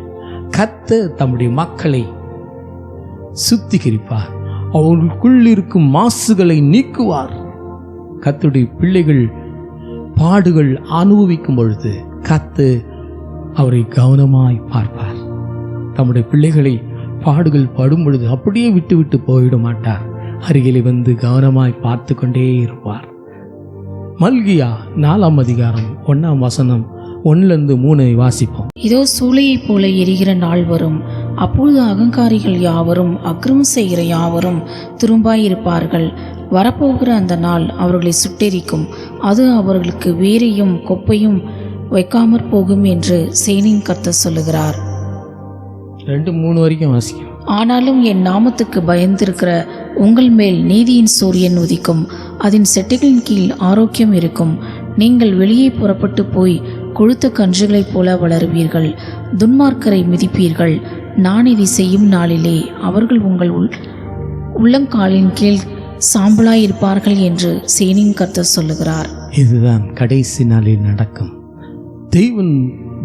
கர்த்தர் தம்முடைய மக்களை சுத்திகரிப்பார், அவர்களுக்குள் இருக்கும் மாசுகளை நீக்குவார். கர்த்தருடைய பிள்ளைகள் பாடுகள் அனுபவிக்கும் பொழுது கர்த்தர் அவரை கவனமாய் பார்ப்பார். தம்முடைய பிள்ளைகளை பாடுகள் படும் பொழுது அப்படியே விட்டு போயிட மாட்டார், அருகிலே வந்து கவனமாய் பார்த்து கொண்டே இருப்பார். மல்கியா 4ஆம் அதிகாரம் 1ஆம் வசனம் 1-3 வாசிப்போம். இதோ சூளையைப் போல எரிகிற நாள் வரும், அப்பொழுது அகங்காரிகள் யாவரும் அக்கிரமம் செய்கிற யாவரும் திரும்பாயிருப்பார்கள். வரப்போகிற அந்த நாள் அவர்களை சுட்டெரிக்கும், அது அவர்களுக்கு வேரையும் கொப்பையும் வைக்காமற் போகும் என்று சேனையின் கர்த்தர் சொல்லுகிறார். 2-3 வரைக்கும் வாசிக்கும். ஆனாலும் என் நாமத்துக்கு பயந்திருக்கிற உங்கள் மேல் நீதியின் சூரியன் உதிக்கும், அதன் செட்டைகளின் கீழ் ஆரோக்கியம் இருக்கும். நீங்கள் வெளியே புறப்பட்டு போய் கொழுத்த கன்றுகளைப் போல வளருவீர்கள், துன்மார்க்கரை மிதிப்பீர்கள். நான் இதை செய்யும் நாளிலே அவர்கள் உங்கள் உள்ளங்காலின் கீழ் சாம்பலாயிருப்பார்கள் என்று சேனையின் கர்த்தர் சொல்லுகிறார். இதுதான் கடைசி நாளில் நடக்கும். தேவன்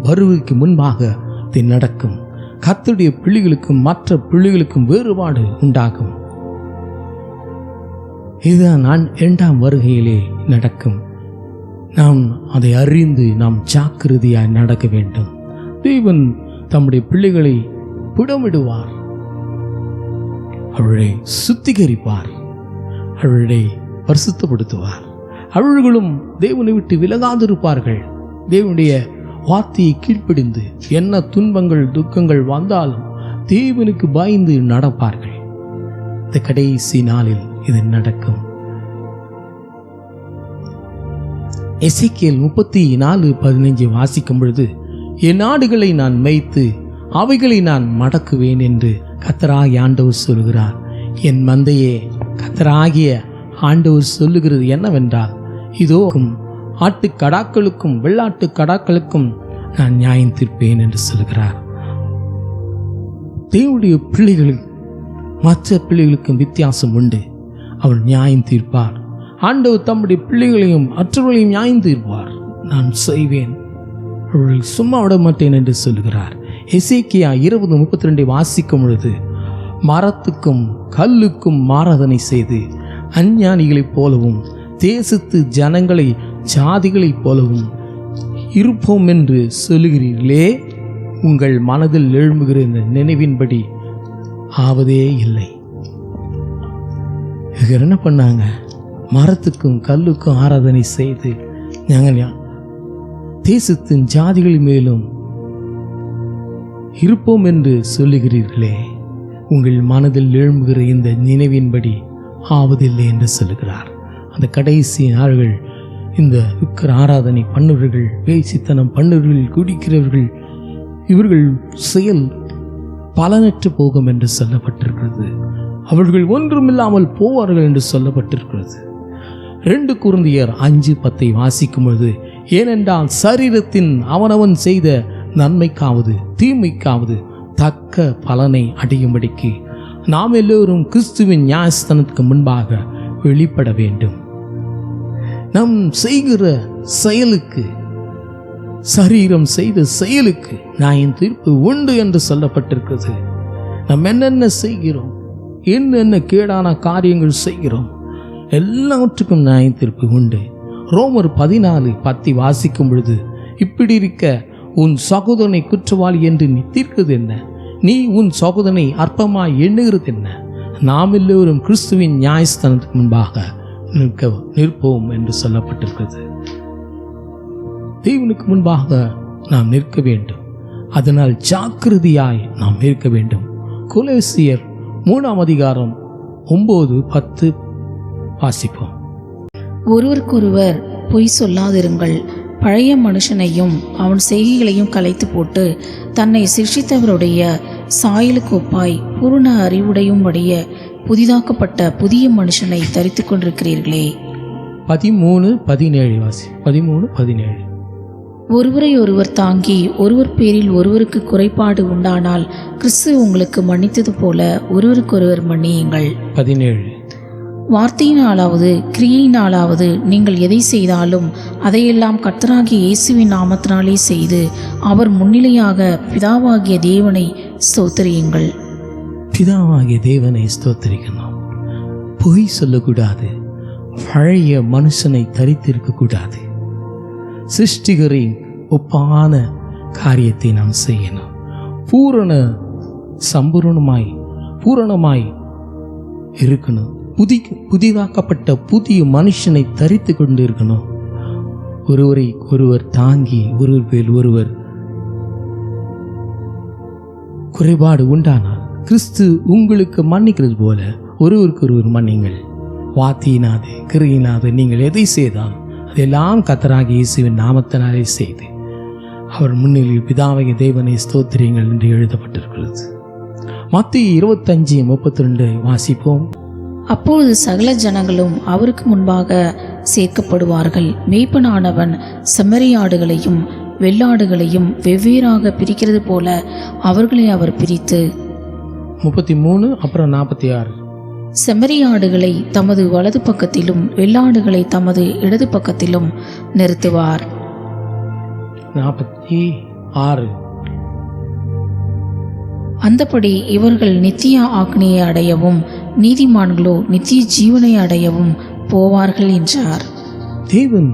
வருகைக்கு முன்பாக இது நடக்கும். கர்த்தருடைய பிள்ளைகளுக்கும் மற்ற பிள்ளைகளுக்கும் வேறுபாடு உண்டாகும். இதுதான் இரண்டாம் வருகையிலே நடக்கும். நாம் அதை அறிந்து நாம் ஜாக்கிரதையாய் நடக்க வேண்டும். தேவன் தம்முடைய பிள்ளைகளை புடமிடுவார், அவர்களை சுத்திகரிப்பார், அவர்களை பரிசுத்தப்படுத்துவார். அவர்களும் தேவனை விட்டு விலகாதிருப்பார்கள். தேவனுடைய வார்த்தையை கீழ்ப்படிந்து என்ன துன்பங்கள் துக்கங்கள் வந்தாலும் தேவனுக்கு பயந்து நடப்பார்கள். இந்த கடைசி நாளில் இது நடக்கும். எசேக்கியேல் 34:15 வாசிக்கும் பொழுது, என் ஆடுகளை நான் மேய்த்து அவைகளை நான் மடக்குவேன் என்று கர்த்தராகிய ஆண்டவர் சொல்கிறார். என் மந்தையே, கர்த்தராகிய ஆண்டவர் சொல்லுகிறது என்னவென்றால், இதோ ஆட்டுக்கடாக்களுக்கும் வெள்ளாட்டு கடாக்களுக்கும் நான் நியாயம் தீர்ப்பேன் என்று சொல்கிறார். தேவனுடைய பிள்ளைகளுக்கு மற்ற பிள்ளைகளுக்கும் வித்தியாசம் உண்டு. அவர் நியாயம் தீர்ப்பார். ஆண்டவர் தம்முடைய பிள்ளைகளையும் மற்றவர்களையும் நியாயம் தீர்ப்பார். நான் செய்வேன், அவர்களை சும்மா விட மாட்டேன் என்று சொல்கிறார். எசேக்கியா 20:32 வாசிக்கும் பொழுது, மரத்துக்கும் கல்லுக்கும் ஆராதனை செய்து அஞ்ஞானிகளைப் போலவும் தேசத்து ஜனங்களை ஜாதிகளைப் போலவும் இருப்போம் என்று சொல்லுகிறீர்களே, உங்கள் மனதில் எழும்புகிற இந்த நினைவின்படி ஆவதே இல்லை. என்ன பண்ணாங்க? மரத்துக்கும் கல்லுக்கும் ஆராதனை செய்து நாங்கள் தேசத்தின் ஜாதிகள் மேலும் இருப்போம் என்று சொல்லுகிறீர்களே, உங்கள் மனதில் எழும்புகிற இந்த நினைவின்படி ஆவதில்லை என்று சொல்லுகிறார். அந்த கடைசி நாள்கள் இந்த விக்கிர ஆராதனை பண்ணுவர்கள், வேசித்தனம் பண்ணுவர்கள், குடிக்கிறவர்கள், இவர்கள் செயல் பலனற்று போகும் என்று சொல்லப்பட்டிருக்கிறது. அவர்கள் ஒன்றுமில்லாமல் போவார்கள் என்று சொல்லப்பட்டிருக்கிறது. 2 கொரிந்தியர் 5:10 வாசிக்கும் பொழுது, ஏனென்றால் சரீரத்தின் அவனவன் செய்த நன்மைக்காவது தீமைக்காவது தக்க பலனை அடையும்படிக்கு நாம் எல்லோரும் கிறிஸ்துவின் நியாயஸ்தானத்துக்கு முன்பாக வெளிப்பட வேண்டும். நாம் செய்கிற செயலுக்கு, சரீரம் செய்த செயலுக்கு நியாயம் தீர்ப்பு உண்டு என்று சொல்லப்பட்டிருக்கிறது. நாம் என்னென்ன செய்கிறோம், என்னென்ன கேடான காரியங்கள் செய்கிறோம், எல்லாவற்றுக்கும் நியாயம் தீர்ப்பு உண்டு. ரோமர் 14:10 வாசிக்கும் பொழுது, இப்படி இருக்க உன் சகோதரனை குற்றவாளி என்று நீ தீர்க்கிறது என்ன? நீ உன் சகோதரனை அற்பமாய் எண்ணுகிறது என்ன? நாம் எல்லோரும் கிறிஸ்துவின் நியாயஸ்தானத்துக்கு முன்பாக நிற்போம் என்று சொல்லப்பட்டிருக்கிறது. தேவனுக்கு முன்பாக நாம் நிற்க வேண்டும். அதனால் ஜாக்கிரதையாய் நாம் இருக்க வேண்டும். கொலோசியர் 3:9-10 வாசிப்போம். ஒருவருக்கொருவர் பொய் சொல்லாதிருங்கள். பழைய மனுஷனையும் அவன் செய்கைகளையும் கலைத்து போட்டு தன்னை சிருஷ்டித்தவருடைய சாயலுக்கொப்பாய் பூரண அறிவுடையும்படிய புதிதாக்கப்பட்ட புதிய மனுஷனை தரித்து கொண்டிருக்கிறீர்களே. 13:17 வாசி. 13:17. ஒருவரை ஒருவர் தாங்கி ஒருவர் பேரில் ஒருவருக்கு குறைபாடு உண்டானால் கிறிஸ்து உங்களுக்கு மன்னித்தது போல ஒருவருக்கொருவர் மன்னியுங்கள். 17. வார்த்தையினாலாவது கிரியையினாலாவது நீங்கள் எதை செய்தாலும் அதையெல்லாம் கர்த்தராகிய இயேசுவின் நாமத்தினாலே செய்து அவர் முன்னிலையாக பிதாவாகிய தேவனை ஸ்தோத்திரியுங்கள். பிதாவாகிய தேவனை ஸ்தோத்திரிக்கணும். பொய் சொல்லக்கூடாது. பழைய மனுஷனை தரித்திருக்க கூடாது. சிருஷ்டிகரின் ஒப்பான காரியத்தை நாம் செய்யணும். பூரணமாய் இருக்கணும். புதிதாக்கப்பட்ட புதிய மனுஷனை தரித்து கொண்டு இருக்கணும். ஒருவரை ஒருவர் தாங்கி ஒருவர் பேர் ஒருவர் குறைபாடு உண்டானால் கிறிஸ்து உங்களுக்கு மன்னிக்கிறது போல ஒருவருக்கு ஒருவர் மன்னிங்கள். வார்த்தையினாது கிரியினாது நீங்கள் எதை செய்தாலும் அதெல்லாம் கர்த்தராகிய இயேசுவின் நாமத்தினாலே செய்து அவர் முன்னிலையில் பிதாவாகிய தேவனை ஸ்தோத்திரியுங்கள் என்று எழுதப்பட்டிருக்கிறது. மத்தேயு 25:32 வாசிப்போம். அப்பொழுது சகல ஜனங்களும் அவருக்கு முன்பாக சேர்க்கப்படுவார்கள். மேய்ப்பனானவன் செம்மறியாடுகளையும் வெள்ளாடுகளையும் வெவ்வேறாக பிரிக்கிறது போல அவர்களை அவர் பிரித்து 33 அப்புறம் 46. செம்மறியாடுகளை தமது வலது பக்கத்திலும் வெள்ளாடுகளை தமது இடது பக்கத்திலும் நிறுத்துவார். 46. அந்தபடி இவர்கள் நித்திய ஆக்னியை அடையவும் நீதிமான்களோ நித்திய ஜீவனை அடையவும் போவார்கள் என்றார். தேவன்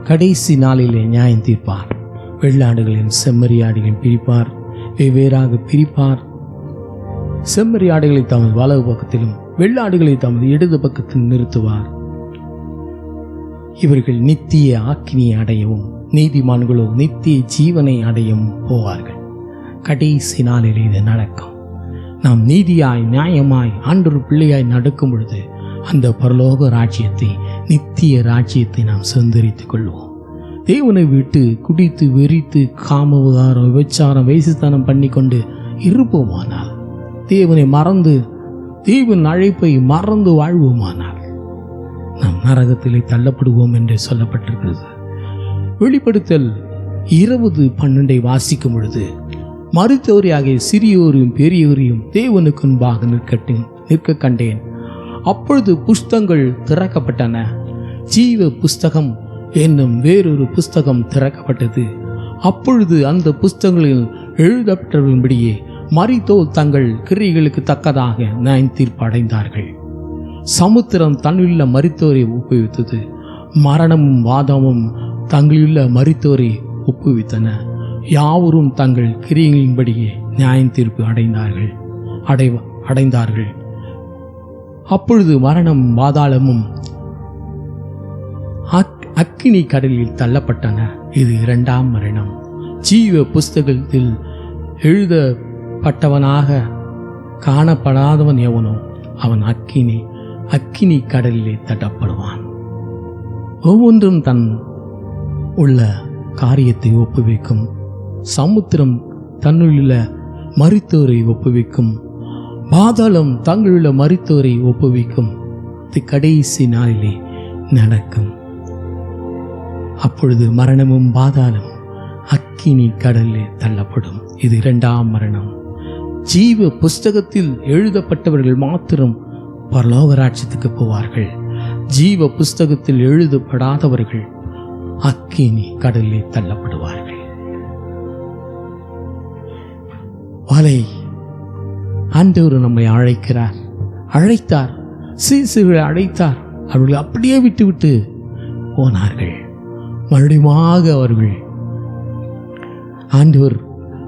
கடைசி நாளிலே நியாயம் தீர்ப்பார். வெள்ளாடுகளின் செம்மறியாடுகளின் பிரிப்பார், வெவ்வேறாக பிரிப்பார். செம்மறியாடுகளை தமது வலது பக்கத்திலும் வெள்ளாடுகளை தமது இடது பக்கத்தில் நிறுத்துவார். இவர்கள் நித்திய ஆக்கினியை அடையவும் நீதிமான்களோ நித்திய ஜீவனை அடையவும் போவார்கள். கடைசி நாளில் இது நடக்கும். நாம் நீதியாய் நியாயமாய் ஆண்டவர் பிள்ளையாய் நடக்கும் பொழுது அந்த பரலோக ராஜ்யத்தை, நித்திய ராஜ்யத்தை நாம் சுதந்திரித்துக் கொள்வோம். தேவனை விட்டு குடித்து வெறித்து காம விகாரம் விபச்சாரம் வேசித்தனம் பண்ணி கொண்டு இருப்போமானால், தேவனை மறந்து தேவன் அழைப்பை மறந்து வாழ்வோமானால் நாம் நரகத்திலே தள்ளப்படுவோம் என்று சொல்லப்பட்டிருக்கிறது. வெளிப்படுத்தல் 20:12 வாசிக்கும் பொழுது, மருத்துவரையாகிய சிறியோரையும் பெரியோரையும் தேவனுக்கு முன்பாக நிற்க கண்டேன். அப்பொழுது புஸ்தகங்கள் திறக்கப்பட்டன. ஜீவ புஸ்தகம் என்னும் வேறொரு புஸ்தகம் திறக்கப்பட்டது. அப்பொழுது அந்த புஸ்தகங்களில் எழுதப்பட்டபடியே மரித்தோர் தங்கள் கிரியைகளுக்கு தக்கதாக நியாய தீர்ப்பு அடைந்தார்கள். சமுத்திரம் தன்னுள்ள மரித்தோரை ஒப்புவித்தது. மரணமும் வாதமும் தங்களிலுள்ள மரித்தோரை ஒப்புவித்தன. யாவரும் தங்கள் கிரியைகளின்படியே நியாய தீர்ப்பு அடைந்தார்கள். அப்பொழுது மரணம் பாதாளமும் அக்கினி கடலில் தள்ளப்பட்டன. இது 2ஆம் மரணம். ஜீவ புஸ்தகத்தில் எழுதப்பட்டவனாக காணப்படாதவன் எவனோ அவன் அக்கினி கடலிலே தள்ளப்படுவான். ஒவ்வொன்றும் தன் உள்ள காரியத்தை ஒப்புவிக்கும். சமுத்திரம் தன்னுள்ள மரித்தோரை ஒப்புவிக்கும். பாதாளம் தங்களுள்ள மரித்தோரை ஒப்புவிக்கும். இது கடைசி நாளிலே நடக்கும். அப்பொழுது மரணமும் பாதாளம் அக்கினி கடலிலே தள்ளப்படும். இது 2ஆம் மரணம். ஜீவ புஸ்தகத்தில் எழுதப்பட்டவர்கள் மாத்திரம் பரலோக ராஜ்யத்துக்கு போவார்கள். ஜீவ புஸ்தகத்தில் எழுதப்படாதவர்கள் அக்கினி கடலிலே தள்ளப்படுவார்கள். வலை ஆண்டவர் நம்மை அழைத்தார். சீசுகளை அழைத்தார். அவர்கள் அப்படியே விட்டு போனார்கள். மறுபடியுமாக அவர்கள் ஆண்டவர்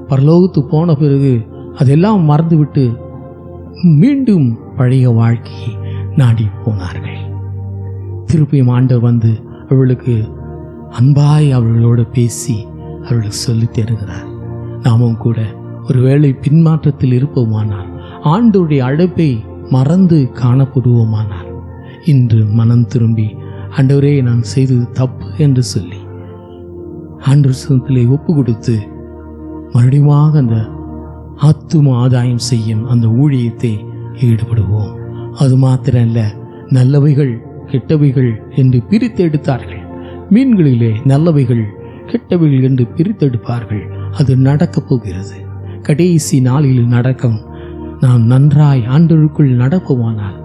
பரலோகத்து போன பிறகு அதெல்லாம் மறந்துவிட்டு மீண்டும் பழைய வாழ்க்கையை நாடி போனார்கள். திருப்பியும் ஆண்டவர் வந்து அவர்களுக்கு அன்பாய் அவர்களோடு பேசி அவர்களுக்கு சொல்லித் தருகிறார். நாமும் கூட ஒருவேளை பின்மாற்றத்தில் இருப்போமானால், ஆண்டவருடைய அழைப்பை மறந்து காணப்படுவோமானால், இன்று மனம் திரும்பி ஆண்டவரே நான் செய்தது தப்பு என்று சொல்லி ஆண்டவர் சமூகத்திலே ஒப்பு கொடுத்து மறுபடியும் அந்த ஆத்தும ஆதாயம் செய்யும் அந்த ஊழியத்தை ஈடுபடுவோம். அது மாத்திரமல்ல, நல்லவைகள் கெட்டவைகள் என்று பிரித்தெடுத்தார்கள். மீன்களிலே நல்லவைகள் கெட்டவைகள் என்று பிரித்தெடுப்பார்கள். அது நடக்கப் போகிறது. கடைசி நாளில் நடக்கும். நாம் நன்றாய் ஆண்டவருக்குள் நடப்போமானால்,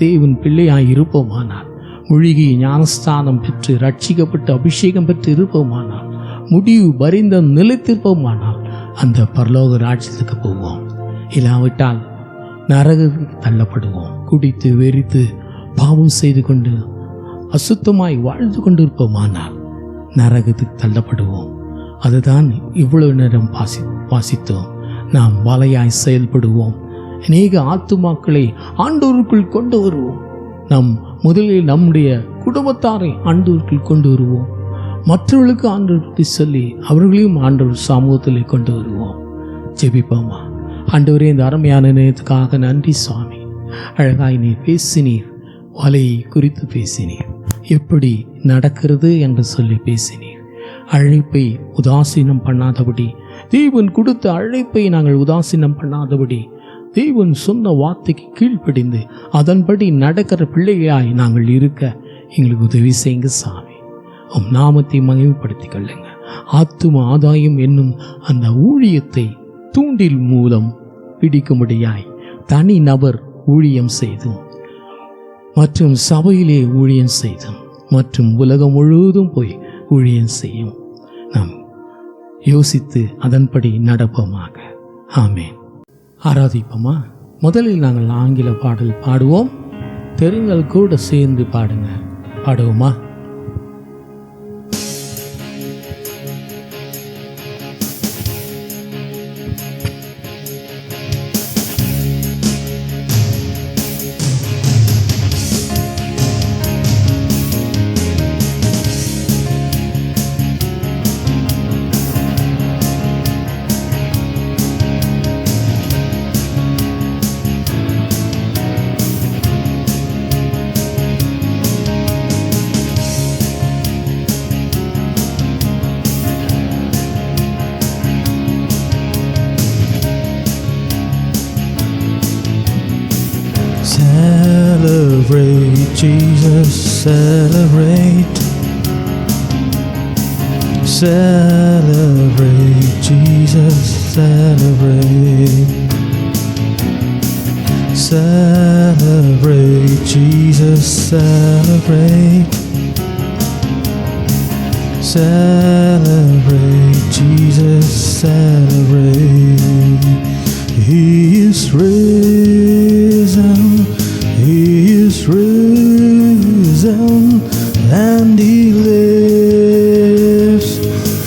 தேவன் பிள்ளையாய் இருப்போமானால், முழுகி ஞானஸ்தானம் பெற்று ரட்சிக்கப்பட்டு அபிஷேகம் பெற்று இருப்போமானால், முடிவு பரிந்த நிலைத்திருப்போமானால் அந்த பரலோக ராஜ்யத்துக்கு போவோம். இல்லாவிட்டால் நரகத்துக்கு தள்ளப்படுவோம். குடித்து வெறித்து பாவம் செய்து கொண்டு அசுத்தமாய் வாழ்ந்து கொண்டிருப்போமானால் நரகத்துக்கு தள்ளப்படுவோம். அதுதான் இவ்வளவு நேரம் வாசித்தோம். நாம் வலையாய் செயல்படுவோம். அநேக ஆத்துமாக்களை ஆண்டவருக்குள் கொண்டு வருவோம். முதலில் நம்முடைய குடும்பத்தாரை ஆண்டவருக்குள் கொண்டு வருவோம். மற்றவர்களுக்கு ஆண்டவருக்கு சொல்லி அவர்களையும் ஆண்டவர் சமூகத்திலே கொண்டு வருவோம். ஜெபிப்போமா. ஆண்டவரே, இந்த அருமையான நேரத்துக்காக நன்றி சுவாமி. அழகாய் நீர் பேசினீர். வலையை குறித்து பேசினீர். எப்படி நடக்கிறது என்று சொல்லி பேசினீர். அழைப்பை உதாசீனம் பண்ணாதபடி, தேவன் கொடுத்த அழைப்பை நாங்கள் உதாசீனம் பண்ணாதபடி, தேவன் சொன்ன வார்த்தைக்கு கீழ்ப்படிந்து அதன்படி நடக்கிற பிள்ளையாய் நாங்கள் இருக்க எங்களுக்கு உதவி செய்யுங்க சாமி. உம் நாமத்தை மகிமைப்படுத்திக் கொள்ளுங்க. ஆத்தும ஆதாயம் என்னும் அந்த ஊழியத்தை தூண்டில் மூலம் பிடிக்கும்படியாய் தனி நபர் ஊழியம் செய்தும் மற்றும் சபையிலே ஊழியம் செய்தும் மற்றும் உலகம் முழுவதும் போய் ஊழியம் செய்யும் நாம் யோசித்து அதன்படி நடப்போமாக. ஆமேன். ஆராதிப்போமா? முதலில் நாங்கள் ஆங்கில பாடல் பாடுவோம். தெரிங்கள் கூட சேர்ந்து பாடுங்க. பாடுவோமா? Celebrate Jesus, celebrate. Celebrate Jesus, celebrate. Celebrate Jesus, celebrate. Celebrate Jesus, celebrate. He is risen, He is risen, and He lives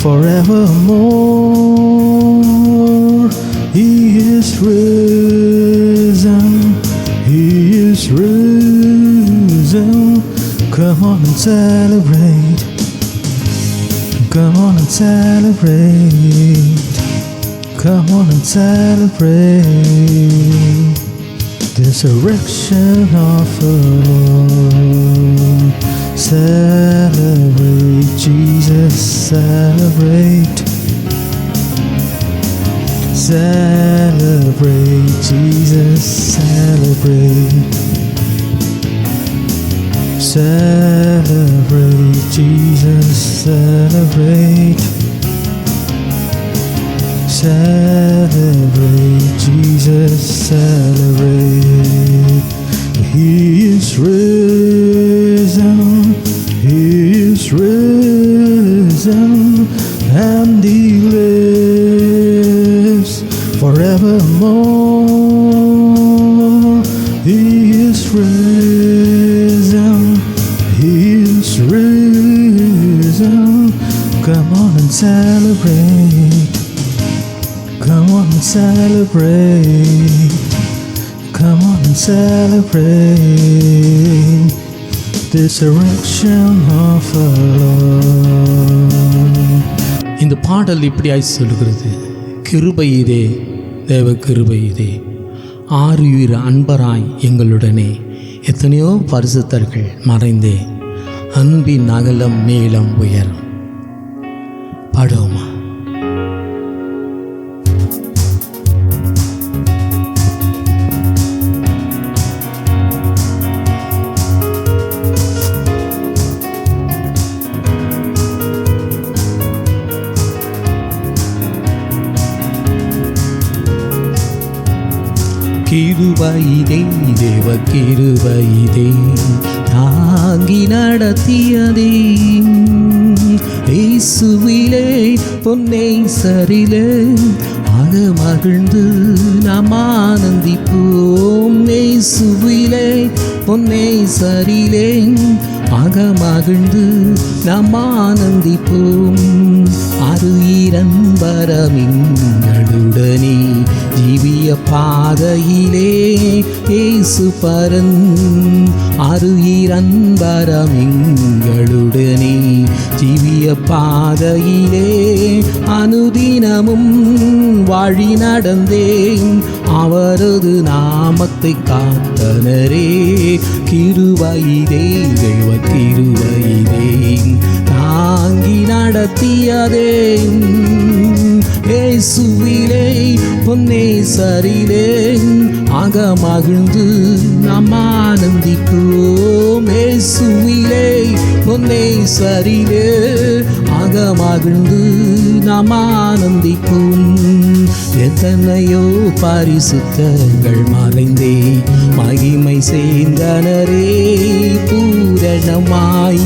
forevermore. He is risen, He is risen. Come on and celebrate. Come on and celebrate. Come on and celebrate the resurrection of the Lord. Celebrate Jesus, celebrate. Celebrate Jesus, celebrate. Celebrate Jesus, celebrate. Celebrate Jesus, celebrate. He is risen, He is risen, and He lives forevermore. He is risen, He is risen. Come on and celebrate. Come on and celebrate. Come on and celebrate the resurrection of the Lord. இந்த பாடல் இப்படியாய் சொல்கிறது. கிருபை இதே, தேவ கிருபை இதே, ஆறுயிர் அன்பராய் எங்களுடனே எத்தனையோ பரிசுத்தர்கள் மறைந்தே, அன்பின் அகலம் நீளம் உயரம். பாடுவோமா? கிருபையிதே, தேவ கிருபையிதே, தாங்கி நடத்தியதே, இயேசுவிலே பொன்னை சரிலே ஆக மகிழ்ந்து நாம் ஆனந்திப்போம். இயேசுவிலே பொன்னை சரிலே ஆக மகிழ்ந்து நாம் ஆனந்திப்போம். அருயிரன்பரமிங்களுடனே ஜீவிய பாதையிலே இயேசு பரன். அருயிரன்பரமிங்களுடனே ஜீவிய பாதையிலே அனுதினமும் வாழி நடந்தேன். அவரது நாமத்தை காத்தனரே. கிருபையிதே, தேவ கிருபையிதே, தாங்கி நடத்தியதே, இயேசுவிலே பொன்னே சரிலே ஆக மகிழ்ந்து நாம் ஆனந்திப்போம். இயேசுவிலே பொன்னே சரிலே ஆக மகிழ்ந்து நாம் ஆனந்திப்போம். எத்தனையோ பரிசுத்தங்கள் மறைந்தே மகிமை சேர்ந்தனரே பூரணமாய்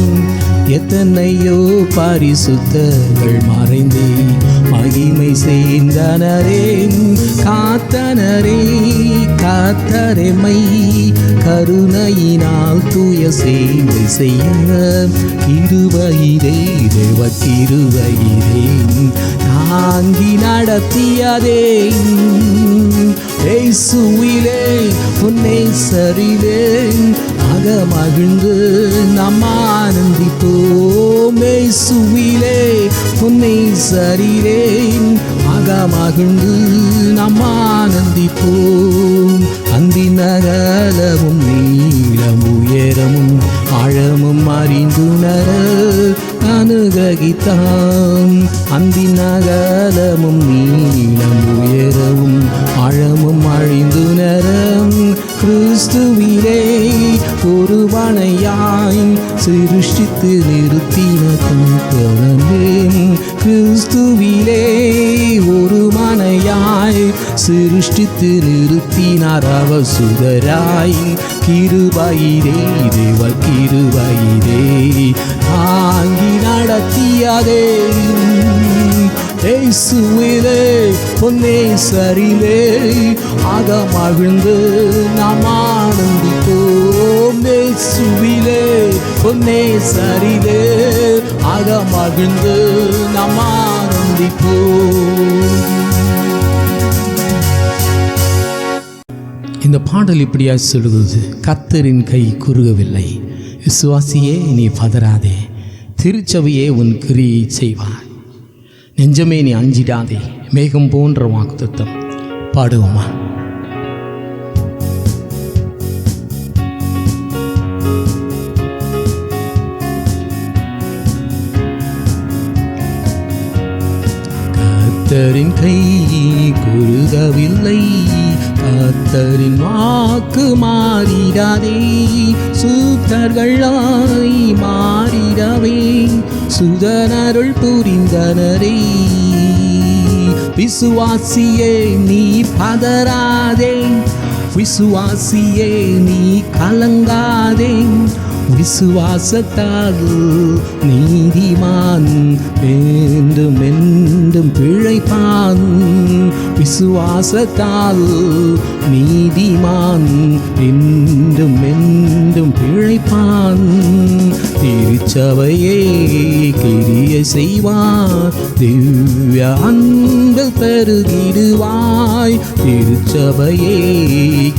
எத்தனையோ பரிசுத்தர்கள் மறைந்தே மகிமை செய்தனரே. காத்தனரே காத்தரெமை கருணையினால் தூய சேவை செய்ய கிருபையிலே தேவ கிருபையிலே தாங்கி நடத்தியதே. இயேசுவிலே உன்னை சரிலே மகிழ்ந்து நாம் ஆனந்திப்போம். இயேசுவிலே உன்னை சரிலே மகிழ்ந்து நாம் ஆனந்திப்போம். அந்தின் அகலமும் நீளம் உயரமும் ஆழமும் அறிந்துணர அனுகிரகித்தான். அந்தின் அகலமும் நீளம் உயரமும் ஆழமும் அறிந்துணர கிறிஸ்துவிலே ஒரு மனையாய் சிருஷ்டித்து நிறுத்தின தூக்கமே. கிறிஸ்துவிலே ஒரு மனையாய் சிருஷ்டித்து நிறுத்தினார் அவர் சுதராய். கிருபையிலே தேவ கிருபையிலே தாங்கி நடத்தியதே. இயேசுவிலே உன்னை சரிலே மகிழ்ந்து நாம் ஆனந்திப்போம். இயேசுவிலே உன்னை சரிலே மகிழ்ந்து நாம் ஆனந்திப்போம். இந்த பாடல் இப்படியா சொல்லுகிறது. கர்த்தரின் கை குறுகவில்லை, விசுவாசியே நீ பதறாதே, திருச்சபையே உன் கிரியை செய்வார். நெஞ்சமே நீ அஞ்சிடாதே, மேகம் போன்ற வாக்குத்தத்தம். பாடுவோமா? கர்த்தரின் கை குறுகவில்லை, கர்த்தரின் வாக்கு மாறிடாதே, சூத்தர்களாய் மாறிடவே சுதனருள் புரிந்தனரே. விசுவாசியே நீ பதறாதே, விசுவாசியே நீ கலங்காதே, விசுவாசத்தால் நீதிமான் என்றும் என்றும் பிழைப்பான். விசுவாசத்தால் நீதிமான் என்றும் என்றும் பிழைப்பான். திருச்சபையே கிரியை செய்வார், திவ்ய அன்பில் பெருகிடுவாய். திருச்சபையே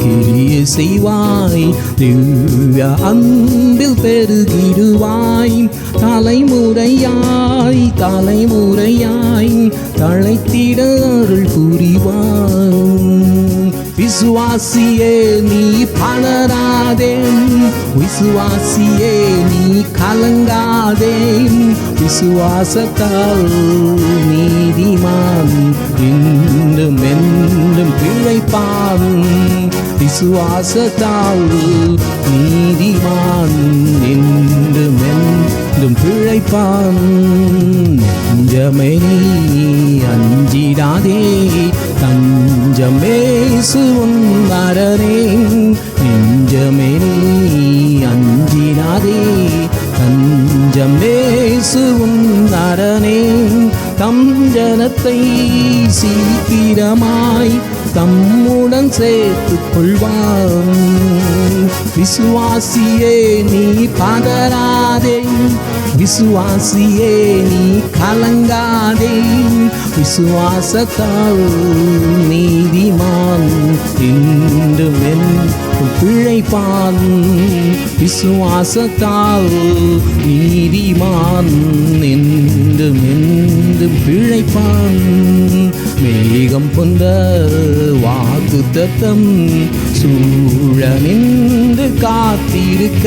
கிரியை செய்வாய், திவ்ய அன்பில் பெருகிடுவாய். தலைமுறையாய் தலைமுறையாய் தழைத்திட அருள் புரிவாய். விசுவாசியே நீ பலராதே, விசுவாசியே நீ கலங்காதே, விசுவாசத்தால் நீதிமான் என்றும் என்றும் பிழைப்பான். விசுவாசத்தால் நீதிமான் என்றும் என்றும் பிழைப்பான். நெஞ்சமே நீ அஞ்சிடாதே, தஞ்சமேசு உன் அரனே. நெஞ்சமே நீ அஞ்சிடாதே, தஞ்சமேசு உன் அரனே. தம் ஜனத்தை சீக்கிரமாய் தம்முடன் சேர்த்துக் கொள்வான். விசுவாசியே நீ பதறாதே, விசுவாசியே நீ கலங்காதே, விசுவாசத்தால் நீதிமான் என்றும் என்றும் பிழைப்பான். விசுவாசத்தால் நீதிமான் என்றும் என்றும் பிழைப்பான். மேகம் கொண்ட வாக்குத்தத்தம் சூழ நின்று காத்திருக்க,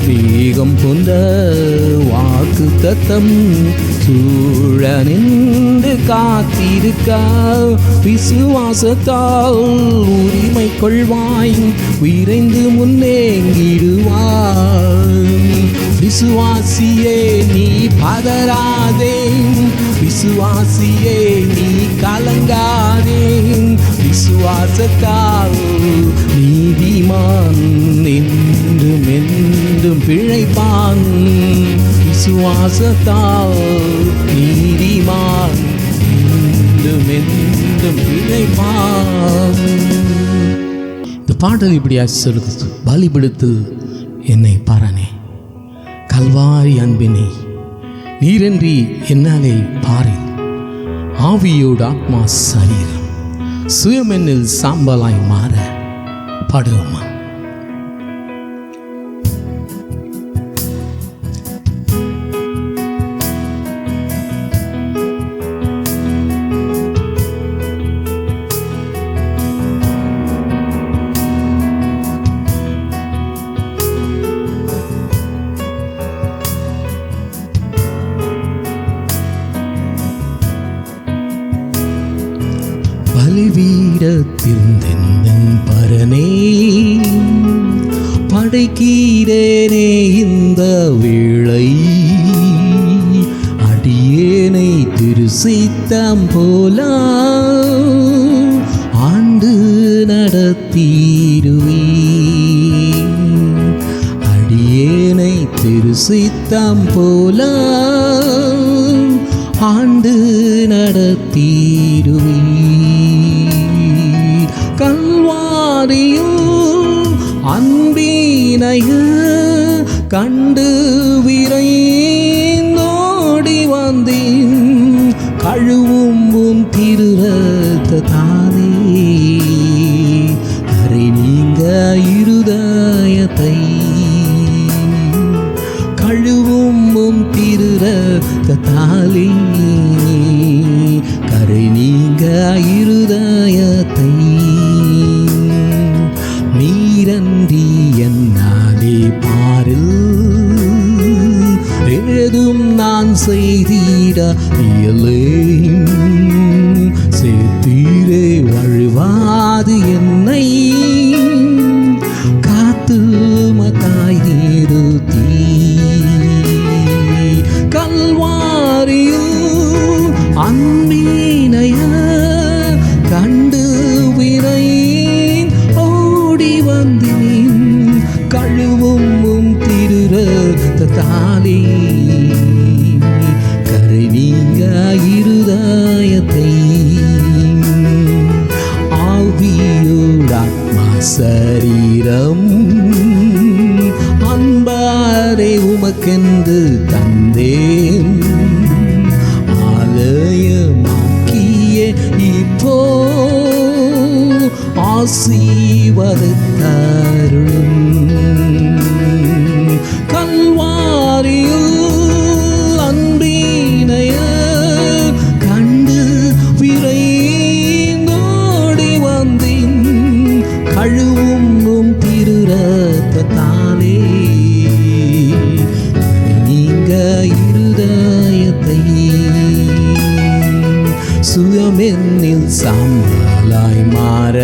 மேகம் கொண்ட வாக்குத்தத்தம் சூழ நின்று காத்திருக்க. விசுவாசத்தால் உரிமை கொள்வாய், விரைந்து முன்னேங்கிடுவாய். விசுவாசியே நீ பதறாதே, விசுவாசியே நீ கலங்காதே, விசுவாசத்தால் நீதிமான் என்றும் என்றும் பிழைப்பான். விசுவாசத்தால் நீதிமான் என்றும் என்றும் பிழைப்பான். இந்த பாடல் இப்படியா சொல்லுது, பலிபீடத்தில் என்னை பாரானே, கல்வாரி அன்பினை நீரென்றி என்னாலே பாரு, ஆவியோடு ஆத்மா சரீரம் சுயமென்னில் சாம்பலாய் மாற. பாடுவோமா? பலிபீடத்தில் தென்னன் பரனே படைக்கீரேனே இந்த வேளை, அடியேனை திருசித்தம் போல ஆண்டு நடத்தீருவே, அடியேனை திருசித்தம் போல ஆண்டு நடத்தீருவே. கல்வாரியும் அன்பினைய கண்டு விரைந்தோடி வந்தேன், கழுவும் திருரத்தாலே கரை நீங்க இருதயத்தை, கழுவும் திருரத்தாலே கரை நீங்க இருதயத்தை, நீரன்றி என்னாலே பாரில் ஏதும் நான் செய்திட இயலே, சேர்த்தீரே வழுவாது என்னை காத்து மக்காய் நிறுத்தி, கல்வாரியில் அன்பினைய கண்டு விரைன் ஓடி வந்தேன், கழுவும் திருரத்தாலே கரை நீங்க இருதயத்தை, ஆவியோடு ஆத்மா சரீரம் அன்பாரே உமக்கென்று தந்தேன், ஆலயமாக்கிய இப்போ ஆசீர்வதித்தருளும். கல்வாரியில் அன்பினைய கண்டு விரைந்தோடி வந்தேன், கழுவும் திருரத்தாலே நீங்க இருதயத்தை, சுயமென்னில் சாம்பலாய் மாற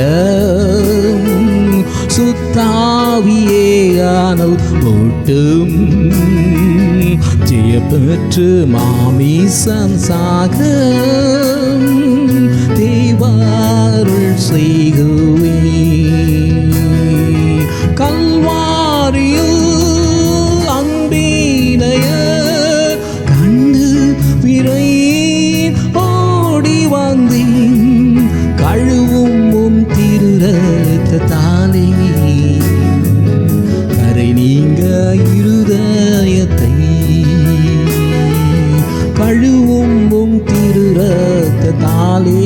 சுத்தாவியே ஆனல் ஓட்டும், ஜெயப்பெற்று மாமீசன் சாக தேவாருள் செய்குவே. கல்வாரியில் அன்பினைய கண்டு விரைன் ஓடி வந்தேன், கழுவும் திருரத்தாலே கரை நீங்க இருதயத்தை, கழுவும் திருரத்தாலே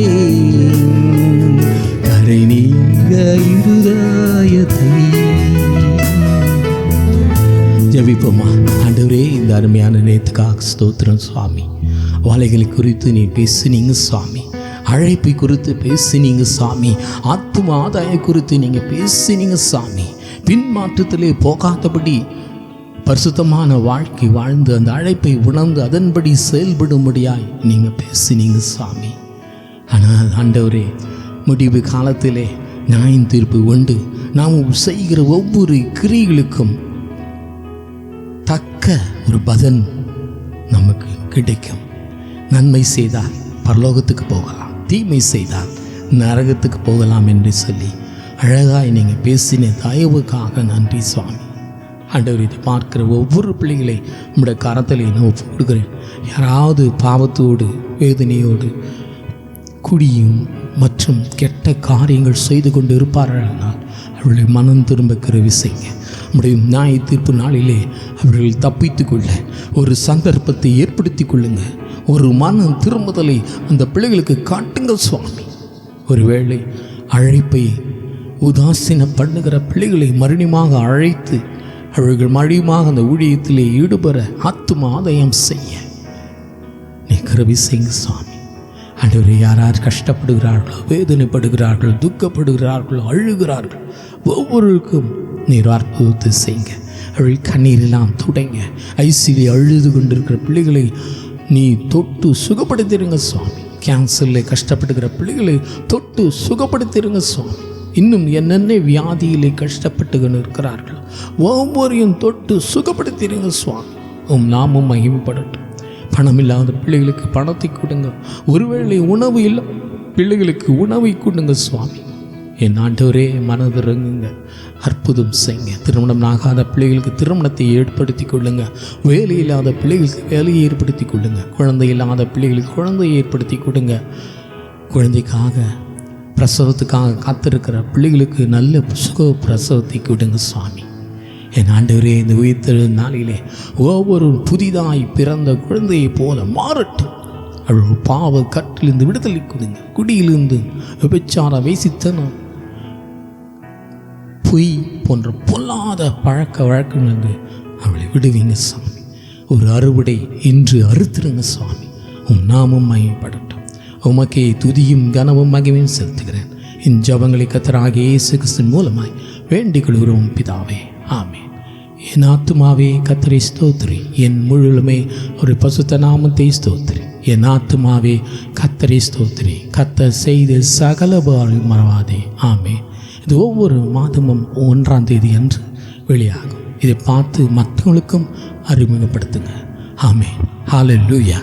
கரை நீங்க இருதயத்தை. ஜெபிப்போமா? ஆண்டவரே, இந்த அருமையான நேரத்துக்காக ஸ்தோத்திரம் சுவாமி. வாழைகளை குறித்து நீ பேசுனீங்க சுவாமி, அழைப்பை குறித்து பேசினீங்க சாமி, ஆத்தும ஆதாய குறித்து நீங்கள் பேசினீங்க சாமி. பின்மாற்றத்திலே போகாதபடி பரிசுத்தமான வாழ்க்கை வாழ்ந்து அந்த அழைப்பை உணர்ந்து அதன்படி செயல்படும்படியாய் நீங்கள் பேசினீங்க சாமி. ஆனால் ஆண்டவரே, முடிவு காலத்திலே நியாயம் தீர்ப்பு உண்டு. நாம் செய்கிற ஒவ்வொரு கிரியைகளுக்கும் தக்க ஒரு பலன் நமக்கு கிடைக்கும். நன்மை செய்தால் பரலோகத்துக்கு போகலாம், தீமை செய்தால் நரகத்துக்கு போகலாம் என்று சொல்லி அழகாய் நீங்கள் பேசின தயவுக்காக நன்றி சுவாமி. ஆண்டவர் இதை பார்க்கிற ஒவ்வொரு பிள்ளைகளை நம்முடைய கரத்தில் நான் ஒப்பு கொடுக்குறேன். யாராவது பாவத்தோடு வேதனையோடு குடியும் மற்றும் கெட்ட காரியங்கள் செய்து கொண்டு இருப்பார்களானால் அவர்களை மனம் திரும்ப கிருபை செய்யுங்க. நம்முடைய நியாய தீர்ப்பு நாளிலே அவர்கள் தப்பித்து கொள்ள ஒரு சந்தர்ப்பத்தை ஏற்படுத்தி கொள்ளுங்க. ஒரு மனம் திரும்புதலை அந்த பிள்ளைகளுக்கு காட்டுங்கள் சுவாமி. ஒருவேளை அழைப்பை உதாசீன பண்ணுகிற பிள்ளைகளை மறுபடியுமாக அழைத்து அவர்கள் மறுபடியுமாக அந்த ஊழியத்திலே ஈடுபட ஆத்தும ஆதாயம் செய்ய நீ கிருபை செய்யுங்க சுவாமி. ஆண்டவரே, யார் கஷ்டப்படுகிறார்களோ, வேதனைப்படுகிறார்கள், துக்கப்படுகிறார்களோ, அழுகிறார்கள், ஒவ்வொருவருக்கும் நீர் அற்புதத்தை செய்யுங்க. அவர்கள் கண்ணீரெல்லாம் துடைங்க. ஐசியிலே அழுது கொண்டிருக்கிற பிள்ளைகளை நீ தொட்டு சுகப்படுத்திடுங்க சுவாமி. கேன்சரில் கஷ்டப்படுகிற பிள்ளைகளை தொட்டு சுகப்படுத்திடுங்க சுவாமி. இன்னும் என்னென்ன வியாதியிலே கஷ்டப்பட்டு கொண்டு இருக்கிறார்கள், ஒவ்வொருவரையும் தொட்டு சுகப்படுத்திடுங்க சுவாமி. உம் நாமும் மகிமைப்படட்டும். பணம் இல்லாத பிள்ளைகளுக்கு பணத்தை கொடுங்க. ஒருவேளை உணவு இல்லை பிள்ளைகளுக்கு உணவை கொடுங்க சுவாமி. என் ஆண்டவரே, மனதிறங்குங்க, அற்புதம் செய்யுங்க. திருமணம் ஆகாத பிள்ளைகளுக்கு திருமணத்தை ஏற்படுத்தி கொள்ளுங்க. வேலை இல்லாத பிள்ளைகளுக்கு வேலையை ஏற்படுத்தி கொள்ளுங்க. குழந்தை இல்லாத பிள்ளைகளுக்கு குழந்தையை ஏற்படுத்தி கொடுங்க. குழந்தைக்காக பிரசவத்துக்காக காத்திருக்கிற பிள்ளைகளுக்கு நல்ல சுக பிரசவத்தை கொடுங்க சுவாமி. என் ஆண்டவரே, இந்த உயிர்த்தெழு நாளிலே ஒவ்வொரு புதிதாய் பிறந்த குழந்தையை போல மாறட்டும். அவள் பாவ கட்டிலிருந்து விடுதலை கொடுங்க. குடியிலிருந்து விபச்சார வேசித்தனம் பொய் போன்ற பொல்லாத பழக்க வழக்கங்களிலிருந்து அவளை விடுவீங்க சுவாமி. ஒரு அறுவடை இன்று அறுத்துருங்க சுவாமி. உம் நாமும் மகிமைப்படட்டும். உமக்கே துதியும் கனமும் மகிமையும் செலுத்துகிறேன். இந்த ஜபங்களை கர்த்தராகிய இயேசு கிறிஸ்துவின் மூலமாய் வேண்டிக் கொள்கிறோம் பிதாவே, ஆமென். என் ஆத்துமாவே கர்த்தரை ஸ்தோத்திரி, என் முழுமே ஒரு பசுத்த நாமத்தை ஸ்தோத்திரி. என் ஆத்துமாவே கர்த்தரை ஸ்தோத்திரி, கர்த்தர் செய்த சகல உபகாரங்களையும் மறவாதே, ஆமென். இது ஒவ்வொரு மாதமும் 1ஆம் தேதி அன்று வெளியாகும். இதை பார்த்து மற்றவங்களுக்கும் அறிமுகப்படுத்துங்க. ஆமென். ஹல்லேலூயா.